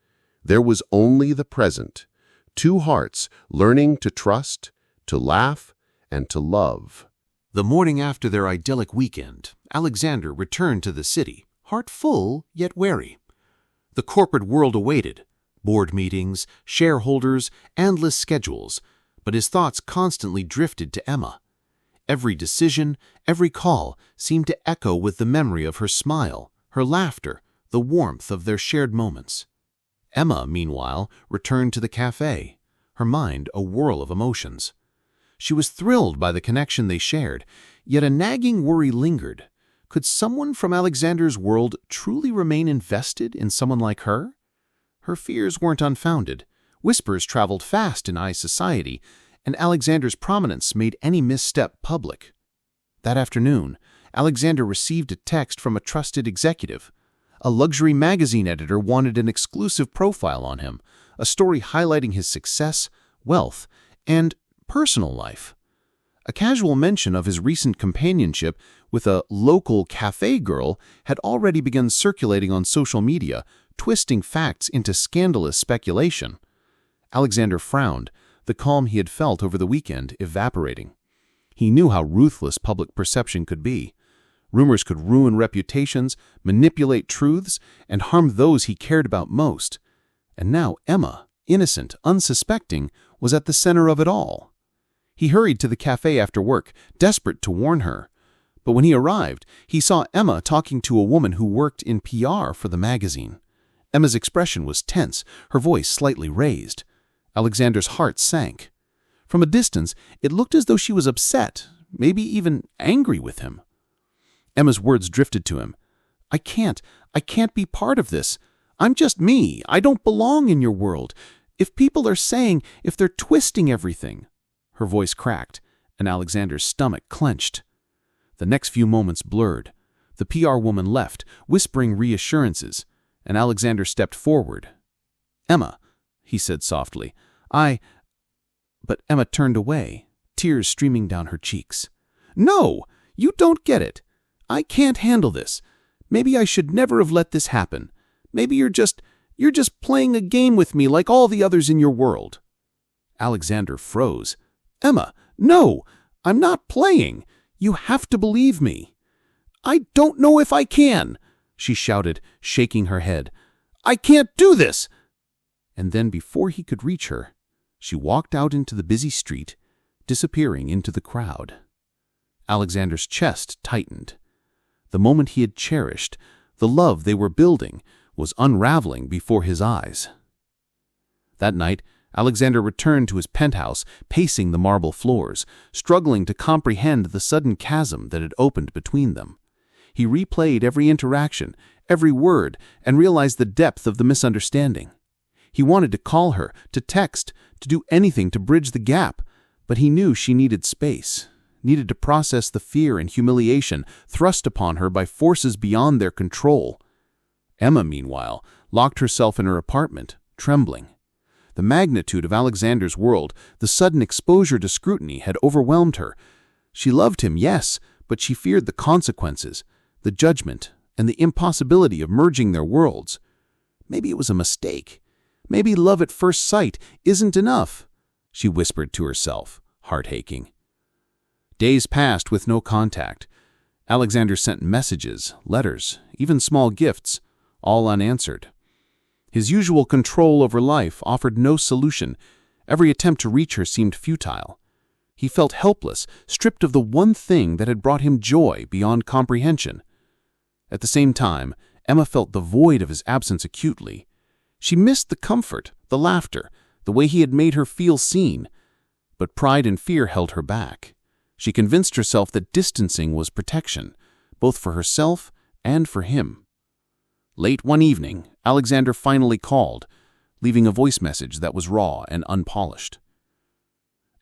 There was only the present, two hearts learning to trust, to laugh, and to love. The morning after their idyllic weekend, Alexander returned to the city, heart full yet wary. The corporate world awaited, board meetings, shareholders, endless schedules, but his thoughts constantly drifted to Emma. Every decision, every call seemed to echo with the memory of her smile, her laughter, the warmth of their shared moments. Emma, meanwhile, returned to the cafe, her mind a whirl of emotions. She was thrilled by the connection they shared, yet a nagging worry lingered. Could someone from Alexander's world truly remain invested in someone like her? Her fears weren't unfounded. Whispers traveled fast in high society, and Alexander's prominence made any misstep public. That afternoon, Alexander received a text from a trusted executive. A luxury magazine editor wanted an exclusive profile on him, a story highlighting his success, wealth, and personal life. A casual mention of his recent companionship with a local cafe girl had already begun circulating on social media, twisting facts into scandalous speculation. Alexander frowned, the calm he had felt over the weekend evaporating. He knew how ruthless public perception could be. Rumors could ruin reputations, manipulate truths, and harm those he cared about most. And now Emma, innocent, unsuspecting, was at the center of it all. He hurried to the cafe after work, desperate to warn her. But when he arrived, he saw Emma talking to a woman who worked in PR for the magazine. Emma's expression was tense, her voice slightly raised. Alexander's heart sank. From a distance, it looked as though she was upset, maybe even angry with him. Emma's words drifted to him. I can't be part of this. I'm just me. I don't belong in your world. If they're twisting everything." Her voice cracked, and Alexander's stomach clenched. The next few moments blurred. The PR woman left, whispering reassurances, and Alexander stepped forward. "Emma," he said softly, But Emma turned away, tears streaming down her cheeks. "No, you don't get it. I can't handle this. Maybe I should never have let this happen. Maybe you're just playing a game with me like all the others in your world." Alexander froze. "Emma, no, I'm not playing. You have to believe me." "I don't know if I can," she shouted, shaking her head. "I can't do this." And then before he could reach her, she walked out into the busy street, disappearing into the crowd. Alexander's chest tightened. The moment he had cherished, the love they were building, was unraveling before his eyes. That night, Alexander returned to his penthouse, pacing the marble floors, struggling to comprehend the sudden chasm that had opened between them. He replayed every interaction, every word, and realized the depth of the misunderstanding. He wanted to call her, to text, to do anything to bridge the gap, but he knew she needed space, needed to process the fear and humiliation thrust upon her by forces beyond their control. Emma, meanwhile, locked herself in her apartment, trembling. The magnitude of Alexander's world, the sudden exposure to scrutiny, had overwhelmed her. She loved him, yes, but she feared the consequences, the judgment, and the impossibility of merging their worlds. Maybe it was a mistake. Maybe love at first sight isn't enough, she whispered to herself, heart aching. Days passed with no contact. Alexander sent messages, letters, even small gifts, all unanswered. His usual control over life offered no solution. Every attempt to reach her seemed futile. He felt helpless, stripped of the one thing that had brought him joy beyond comprehension. At the same time, Emma felt the void of his absence acutely. She missed the comfort, the laughter, the way he had made her feel seen. But pride and fear held her back. She convinced herself that distancing was protection, both for herself and for him. Late one evening, Alexander finally called, leaving a voice message that was raw and unpolished.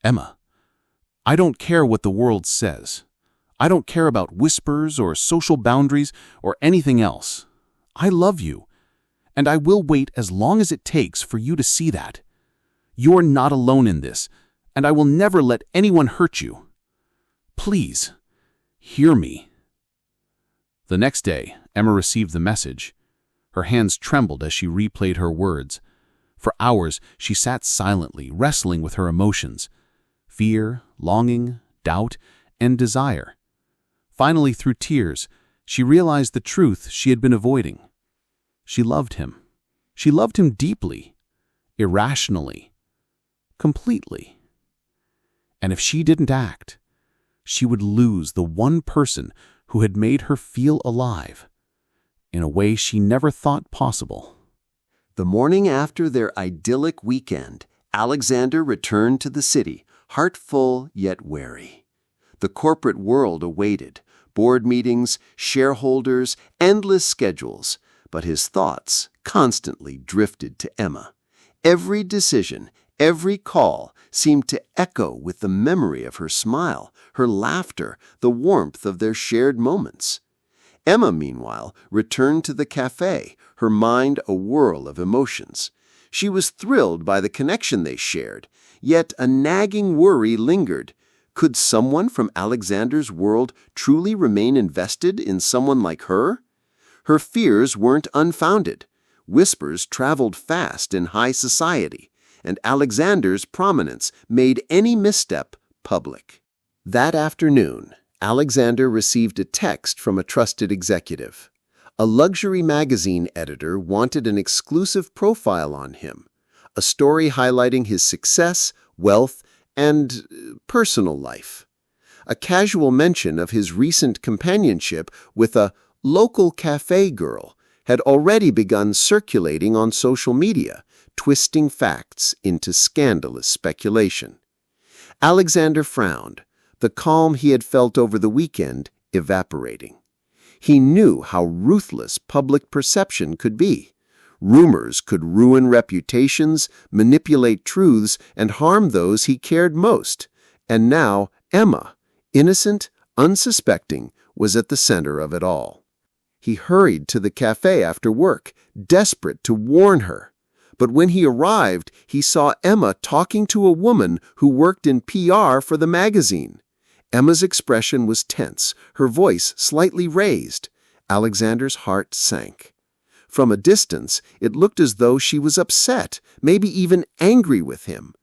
Emma, I don't care what the world says. I don't care about whispers or social boundaries or anything else. I love you, and I will wait as long as it takes for you to see that. You're not alone in this, and I will never let anyone hurt you. Please, hear me. The next day, Emma received the message. Her hands trembled as she replayed her words. For hours, she sat silently, wrestling with her emotions: fear, longing, doubt, and desire. Finally, through tears, she realized the truth she had been avoiding. She loved him. She loved him deeply, irrationally, completely. And if she didn't act, she would lose the one person who had made her feel alive in a way she never thought possible. The morning after their idyllic weekend, Alexander returned to the city, heart full yet wary. The corporate world awaited, board meetings, shareholders, endless schedules, but his thoughts constantly drifted to Emma. Every decision, every call seemed to echo with the memory of her smile, her laughter, the warmth of their shared moments. Emma, meanwhile, returned to the cafe, her mind a whirl of emotions. She was thrilled by the connection they shared, yet a nagging worry lingered. Could someone from Alexander's world truly remain invested in someone like her? Her fears weren't unfounded. Whispers traveled fast in high society, and Alexander's prominence made any misstep public. That afternoon, Alexander received a text from a trusted executive. A luxury magazine editor wanted an exclusive profile on him, a story highlighting his success, wealth, and personal life. A casual mention of his recent companionship with a local cafe girl had already begun circulating on social media, twisting facts into scandalous speculation. Alexander frowned, the calm he had felt over the weekend evaporating. He knew how ruthless public perception could be. Rumors could ruin reputations, manipulate truths, and harm those he cared most. And now Emma, innocent, unsuspecting, was at the center of it all. He hurried to the cafe after work, desperate to warn her. But when he arrived, he saw Emma talking to a woman who worked in PR for the magazine. Emma's expression was tense, her voice slightly raised. Alexander's heart sank. From a distance, it looked as though she was upset, maybe even angry with him.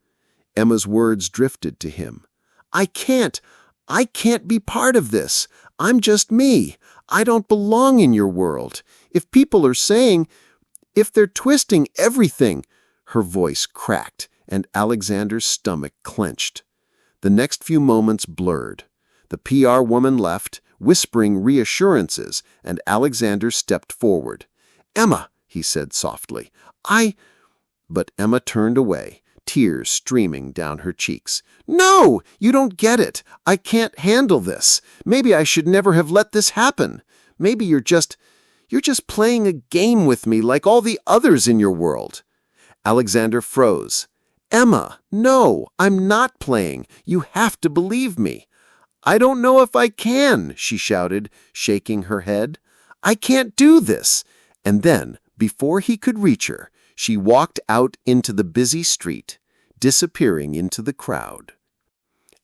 Emma's words drifted to him. I can't be part of this. I'm just me. I don't belong in your world. If people are saying, if they're twisting everything." Her voice cracked, and Alexander's stomach clenched. The next few moments blurred. The PR woman left, whispering reassurances, and Alexander stepped forward. "Emma," he said softly, But Emma turned away, tears streaming down her cheeks. "No, you don't get it. I can't handle this. Maybe I should never have let this happen. Maybe you're just playing a game with me like all the others in your world." Alexander froze. "Emma, no, I'm not playing. You have to believe me. "I don't know if I can," she shouted, shaking her head. "I can't do this." And then, before he could reach her, she walked out into the busy street, disappearing into the crowd.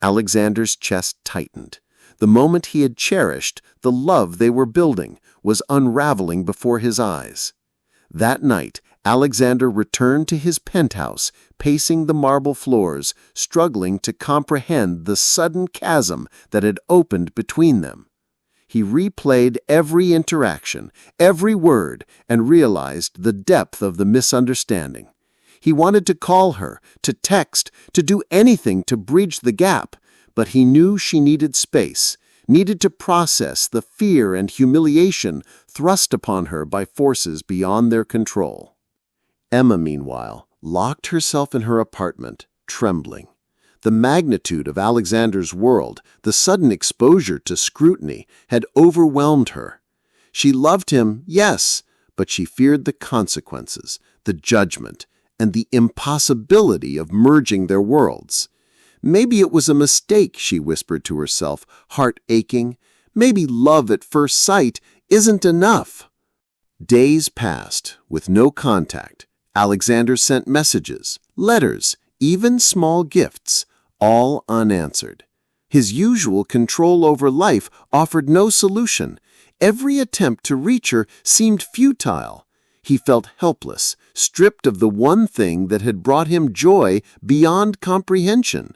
Alexander's chest tightened. The moment he had cherished, the love they were building, was unraveling before his eyes. That night, Alexander returned to his penthouse, pacing the marble floors, struggling to comprehend the sudden chasm that had opened between them. He replayed every interaction, every word, and realized the depth of the misunderstanding. He wanted to call her, to text, to do anything to bridge the gap, but he knew she needed space, needed to process the fear and humiliation thrust upon her by forces beyond their control. Emma, meanwhile, locked herself in her apartment, trembling. The magnitude of Alexander's world, the sudden exposure to scrutiny, had overwhelmed her. She loved him, yes, but she feared the consequences, the judgment, and the impossibility of merging their worlds. Maybe it was a mistake, she whispered to herself, heart aching. Maybe love at first sight isn't enough. Days passed, with no contact. Alexander sent messages, letters, even small gifts, all unanswered. His usual control over life offered no solution. Every attempt to reach her seemed futile. He felt helpless, stripped of the one thing that had brought him joy beyond comprehension.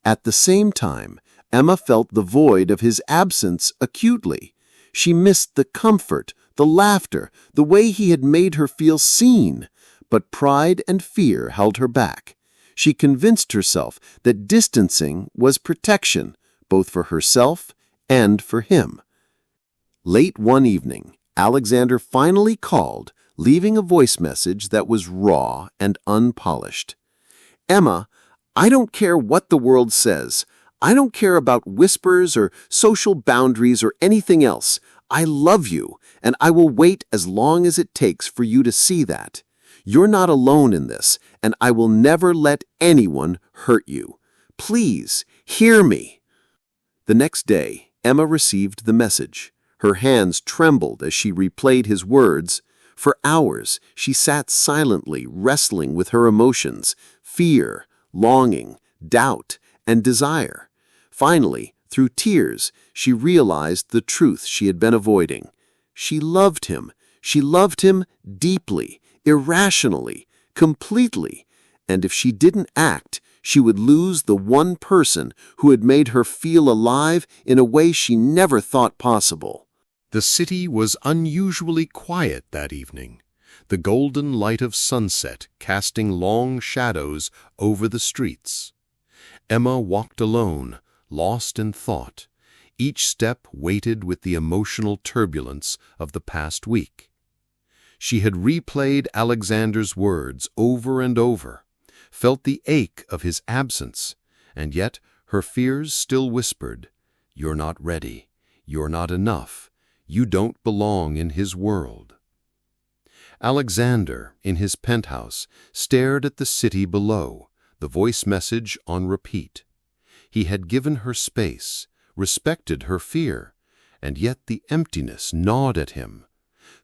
At the same time, Emma felt the void of his absence acutely. She missed the comfort, the laughter, the way he had made her feel seen. But pride and fear held her back. She convinced herself that distancing was protection, both for herself and for him. Late one evening, Alexander finally called, leaving a voice message that was raw and unpolished. "Emma, I don't care what the world says. I don't care about whispers or social boundaries or anything else. I love you, and I will wait as long as it takes for you to see that. You're not alone in this, and I will never let anyone hurt you. Please, hear me." The next day, Emma received the message. Her hands trembled as she replayed his words. For hours, she sat silently, wrestling with her emotions, fear, longing, doubt, and desire. Finally, through tears, she realized the truth she had been avoiding. She loved him. She loved him deeply, irrationally, completely, and if she didn't act, she would lose the one person who had made her feel alive in a way she never thought possible. The city was unusually quiet that evening, the golden light of sunset casting long shadows over the streets. Emma walked alone, lost in thought, each step weighted with the emotional turbulence of the past week. She had replayed Alexander's words over and over, felt the ache of his absence, and yet her fears still whispered, "You're not ready. You're not enough. You don't belong in his world." Alexander, in his penthouse, stared at the city below, the voice message on repeat. He had given her space, respected her fear, and yet the emptiness gnawed at him.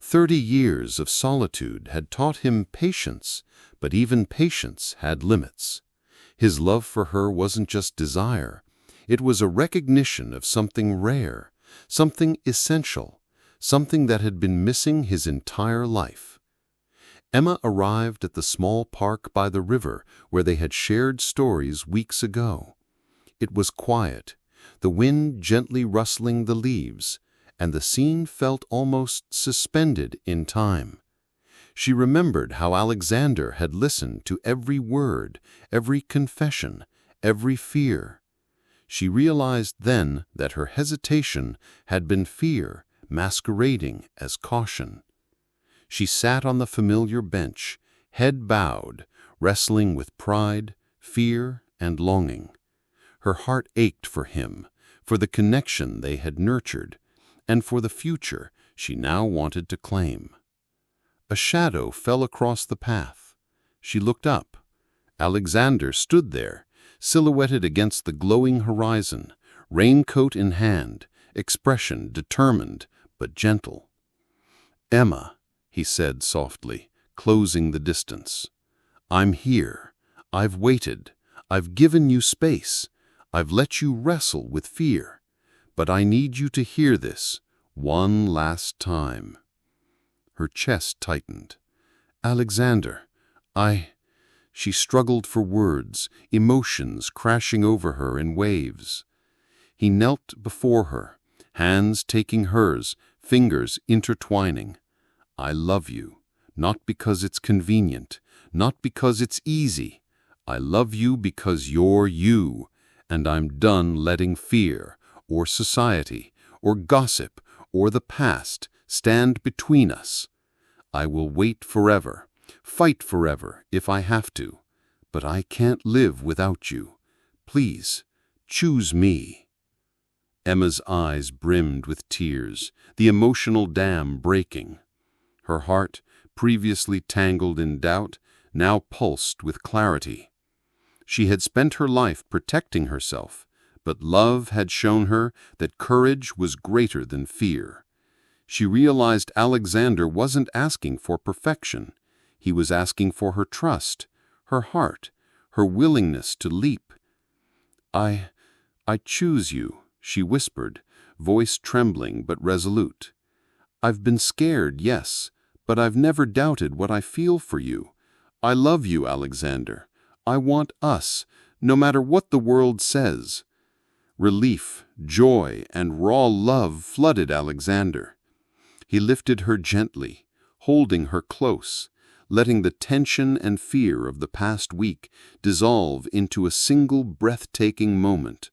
30 years of solitude had taught him patience, but even patience had limits. His love for her wasn't just desire. It was a recognition of something rare, something essential, something that had been missing his entire life. Emma arrived at the small park by the river where they had shared stories weeks ago. It was quiet, the wind gently rustling the leaves, and the scene felt almost suspended in time. She remembered how Alexander had listened to every word, every confession, every fear. She realized then that her hesitation had been fear masquerading as caution. She sat on the familiar bench, head bowed, wrestling with pride, fear, and longing. Her heart ached for him, for the connection they had nurtured, and for the future she now wanted to claim. A shadow fell across the path. She looked up. Alexander stood there, silhouetted against the glowing horizon, raincoat in hand, expression determined but gentle. "Emma," he said softly, closing the distance. "I'm here. I've waited. I've given you space. I've let you wrestle with fear. But I need you to hear this one last time." Her chest tightened. "Alexander, She struggled for words, emotions crashing over her in waves. He knelt before her, hands taking hers, fingers intertwining. "I love you, not because it's convenient, not because it's easy. I love you because you're you, and I'm done letting fear, or society, or gossip, or the past stand between us. I will wait forever, fight forever if I have to, but I can't live without you. Please, choose me." Emma's eyes brimmed with tears, the emotional dam breaking. Her heart, previously tangled in doubt, now pulsed with clarity. She had spent her life protecting herself, but love had shown her that courage was greater than fear. She realized Alexander wasn't asking for perfection. He was asking for her trust, her heart, her willingness to leap. I choose you," she whispered, voice trembling but resolute. "I've been scared, yes, but I've never doubted what I feel for you. I love you, Alexander. I want us, no matter what the world says." Relief, joy, and raw love flooded Alexander. He lifted her gently, holding her close, letting the tension and fear of the past week dissolve into a single breathtaking moment.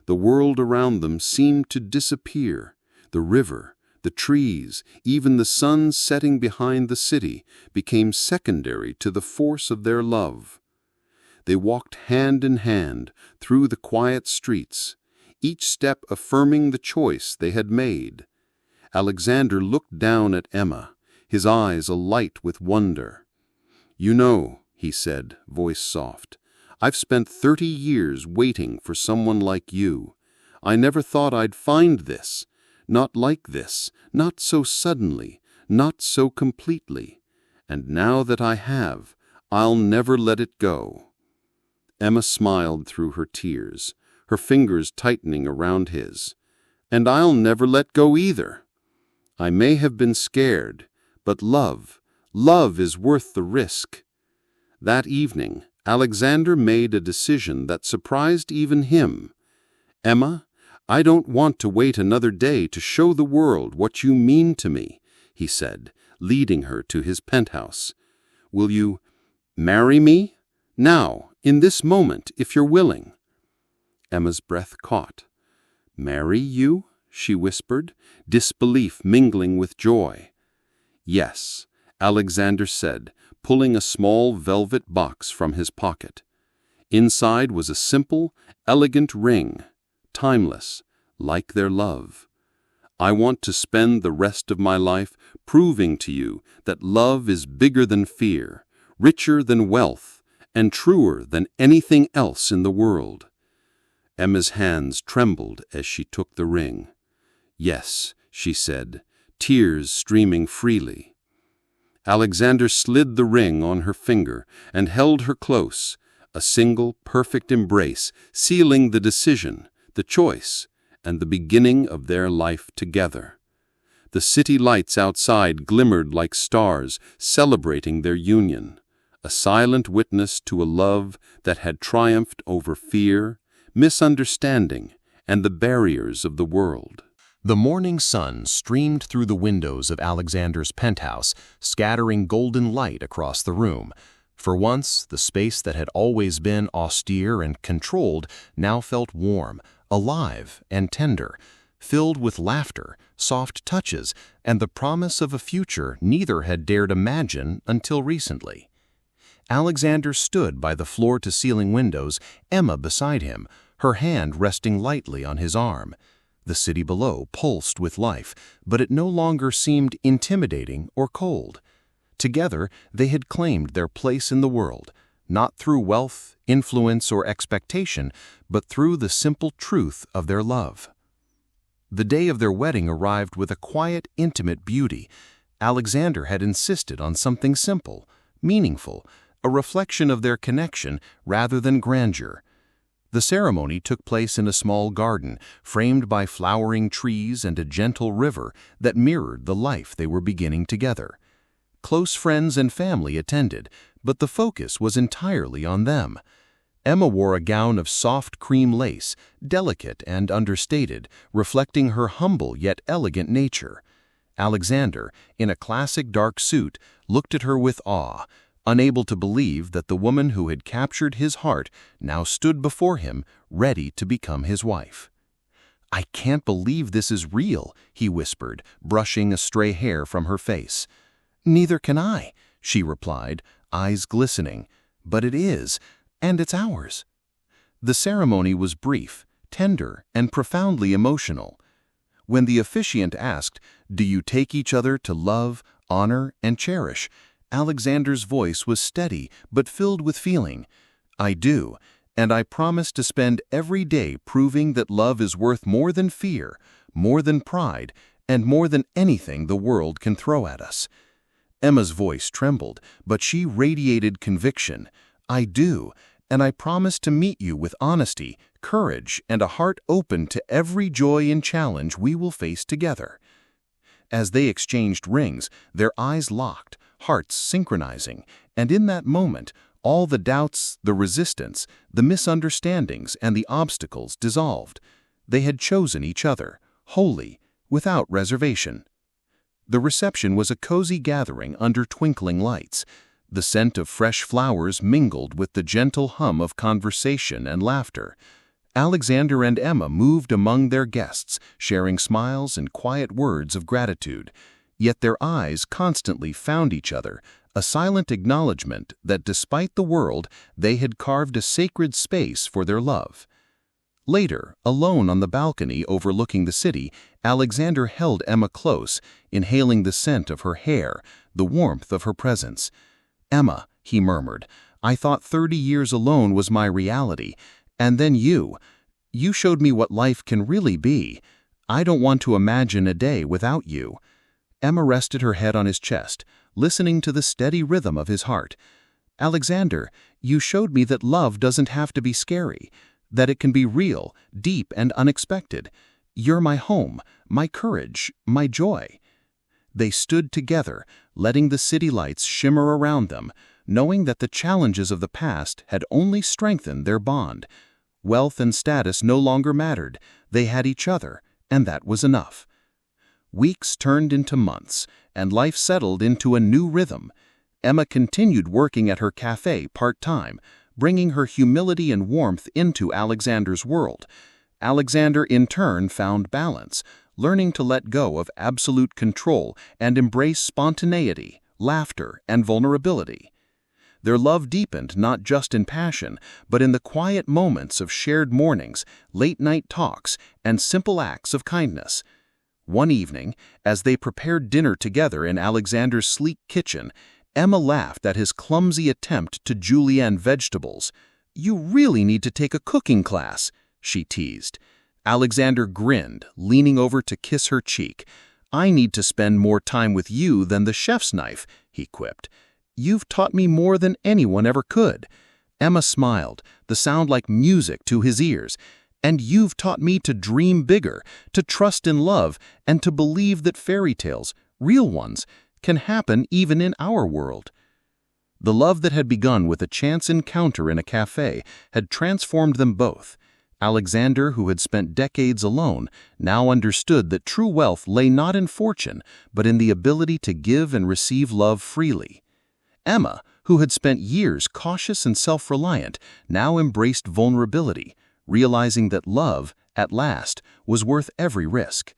The world around them seemed to disappear. The river, the trees, even the sun setting behind the city became secondary to the force of their love. They walked hand in hand through the quiet streets, each step affirming the choice they had made. Alexander looked down at Emma, his eyes alight with wonder. "You know," he said, voice soft, "I've spent 30 years waiting for someone like you. I never thought I'd find this. Not like this, not so suddenly, not so completely. And now that I have, I'll never let it go." Emma smiled through her tears, her fingers tightening around his. "And I'll never let go either. I may have been scared, but love is worth the risk." That evening, Alexander made a decision that surprised even him. "Emma, I don't want to wait another day to show the world what you mean to me," he said, leading her to his penthouse. "Will you marry me? Now, in this moment, if you're willing." Emma's breath caught. "Marry you?" she whispered, disbelief mingling with joy. "Yes," Alexander said, pulling a small velvet box from his pocket. Inside was a simple, elegant ring, timeless, like their love. "I want to spend the rest of my life proving to you that love is bigger than fear, richer than wealth, and truer than anything else in the world." Emma's hands trembled as she took the ring. "Yes," she said, tears streaming freely. Alexander slid the ring on her finger and held her close, a single, perfect embrace sealing the decision, the choice, and the beginning of their life together. The city lights outside glimmered like stars, celebrating their union, a silent witness to a love that had triumphed over fear, misunderstanding, and the barriers of the world. The morning sun streamed through the windows of Alexander's penthouse, scattering golden light across the room. For once, the space that had always been austere and controlled now felt warm, alive, and tender, filled with laughter, soft touches, and the promise of a future neither had dared imagine until recently. Alexander stood by the floor-to-ceiling windows, Emma beside him, her hand resting lightly on his arm. The city below pulsed with life, but it no longer seemed intimidating or cold. Together, they had claimed their place in the world, not through wealth, influence, or expectation, but through the simple truth of their love. The day of their wedding arrived with a quiet, intimate beauty. Alexander had insisted on something simple, meaningful, a reflection of their connection rather than grandeur. The ceremony took place in a small garden, framed by flowering trees and a gentle river that mirrored the life they were beginning together. Close friends and family attended, but the focus was entirely on them. Emma wore a gown of soft cream lace, delicate and understated, reflecting her humble yet elegant nature. Alexander, in a classic dark suit, looked at her with awe, unable to believe that the woman who had captured his heart now stood before him, ready to become his wife. "I can't believe this is real," he whispered, brushing a stray hair from her face. "Neither can I," she replied, eyes glistening. "But it is, and it's ours." The ceremony was brief, tender, and profoundly emotional. When the officiant asked, "Do you take each other to love, honor, and cherish?" Alexander's voice was steady but filled with feeling. "I do, and I promise to spend every day proving that love is worth more than fear, more than pride, and more than anything the world can throw at us." Emma's voice trembled, but she radiated conviction. "I do, and I promise to meet you with honesty, courage, and a heart open to every joy and challenge we will face together." As they exchanged rings, their eyes locked, hearts synchronizing, and in that moment, all the doubts, the resistance, the misunderstandings, and the obstacles dissolved. They had chosen each other, wholly, without reservation. The reception was a cozy gathering under twinkling lights. The scent of fresh flowers mingled with the gentle hum of conversation and laughter. Alexander and Emma moved among their guests, sharing smiles and quiet words of gratitude. Yet their eyes constantly found each other, a silent acknowledgement that despite the world, they had carved a sacred space for their love. Later, alone on the balcony overlooking the city, Alexander held Emma close, inhaling the scent of her hair, the warmth of her presence. "Emma," he murmured, "I thought 30 years alone was my reality. And then you showed me what life can really be. I don't want to imagine a day without you." Emma rested her head on his chest, listening to the steady rhythm of his heart. "Alexander, you showed me that love doesn't have to be scary, that it can be real, deep, and unexpected. You're my home, my courage, my joy." They stood together, letting the city lights shimmer around them, knowing that the challenges of the past had only strengthened their bond. Wealth and status no longer mattered. They had each other, and that was enough. Weeks turned into months, and life settled into a new rhythm. Emma continued working at her cafe part-time, bringing her humility and warmth into Alexander's world. Alexander, in turn, found balance, learning to let go of absolute control and embrace spontaneity, laughter, and vulnerability. Their love deepened not just in passion, but in the quiet moments of shared mornings, late-night talks, and simple acts of kindness. One evening, as they prepared dinner together in Alexander's sleek kitchen, Emma laughed at his clumsy attempt to julienne vegetables. "You really need to take a cooking class," she teased. Alexander grinned, leaning over to kiss her cheek. "I need to spend more time with you than the chef's knife," he quipped. "You've taught me more than anyone ever could." Emma smiled, the sound like music to his ears. "And you've taught me to dream bigger, to trust in love, and to believe that fairy tales, real ones, can happen even in our world." The love that had begun with a chance encounter in a cafe had transformed them both. Alexander, who had spent decades alone, now understood that true wealth lay not in fortune, but in the ability to give and receive love freely. Emma, who had spent years cautious and self-reliant, now embraced vulnerability, realizing that love, at last, was worth every risk.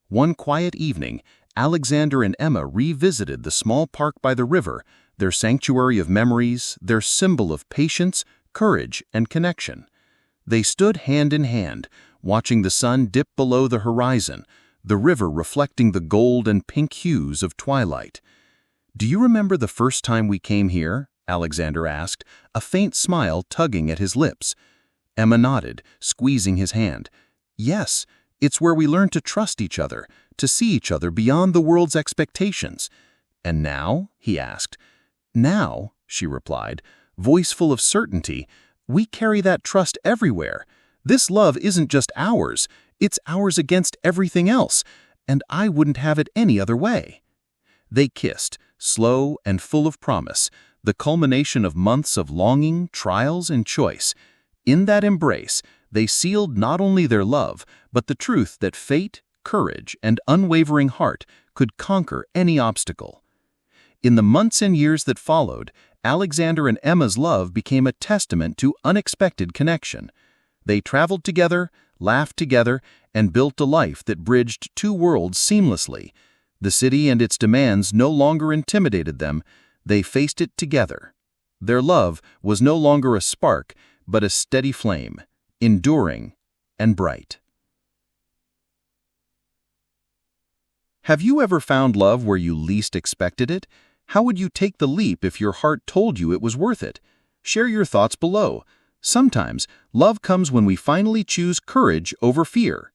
One quiet evening, Alexander and Emma revisited the small park by the river, their sanctuary of memories, their symbol of patience, courage, and connection. They stood hand in hand, watching the sun dip below the horizon, the river reflecting the gold and pink hues of twilight. "Do you remember the first time we came here?" Alexander asked, a faint smile tugging at his lips. Emma nodded, squeezing his hand. Yes, it's where we learn to trust each other, to see each other beyond the world's expectations. And now? He asked. Now, she replied, voice full of certainty, we carry that trust everywhere. This love isn't just ours, it's ours against everything else, and I wouldn't have it any other way. They kissed, slow and full of promise, the culmination of months of longing, trials, and choice. In that embrace, they sealed not only their love, but the truth that fate, courage, and unwavering heart could conquer any obstacle. In the months and years that followed, Alexander and Emma's love became a testament to unexpected connection. They traveled together, laughed together, and built a life that bridged two worlds seamlessly. The city and its demands no longer intimidated them. They faced it together. Their love was no longer a spark, but a steady flame, enduring and bright. Have you ever found love where you least expected it? How would you take the leap if your heart told you it was worth it? Share your thoughts below. Sometimes, love comes when we finally choose courage over fear.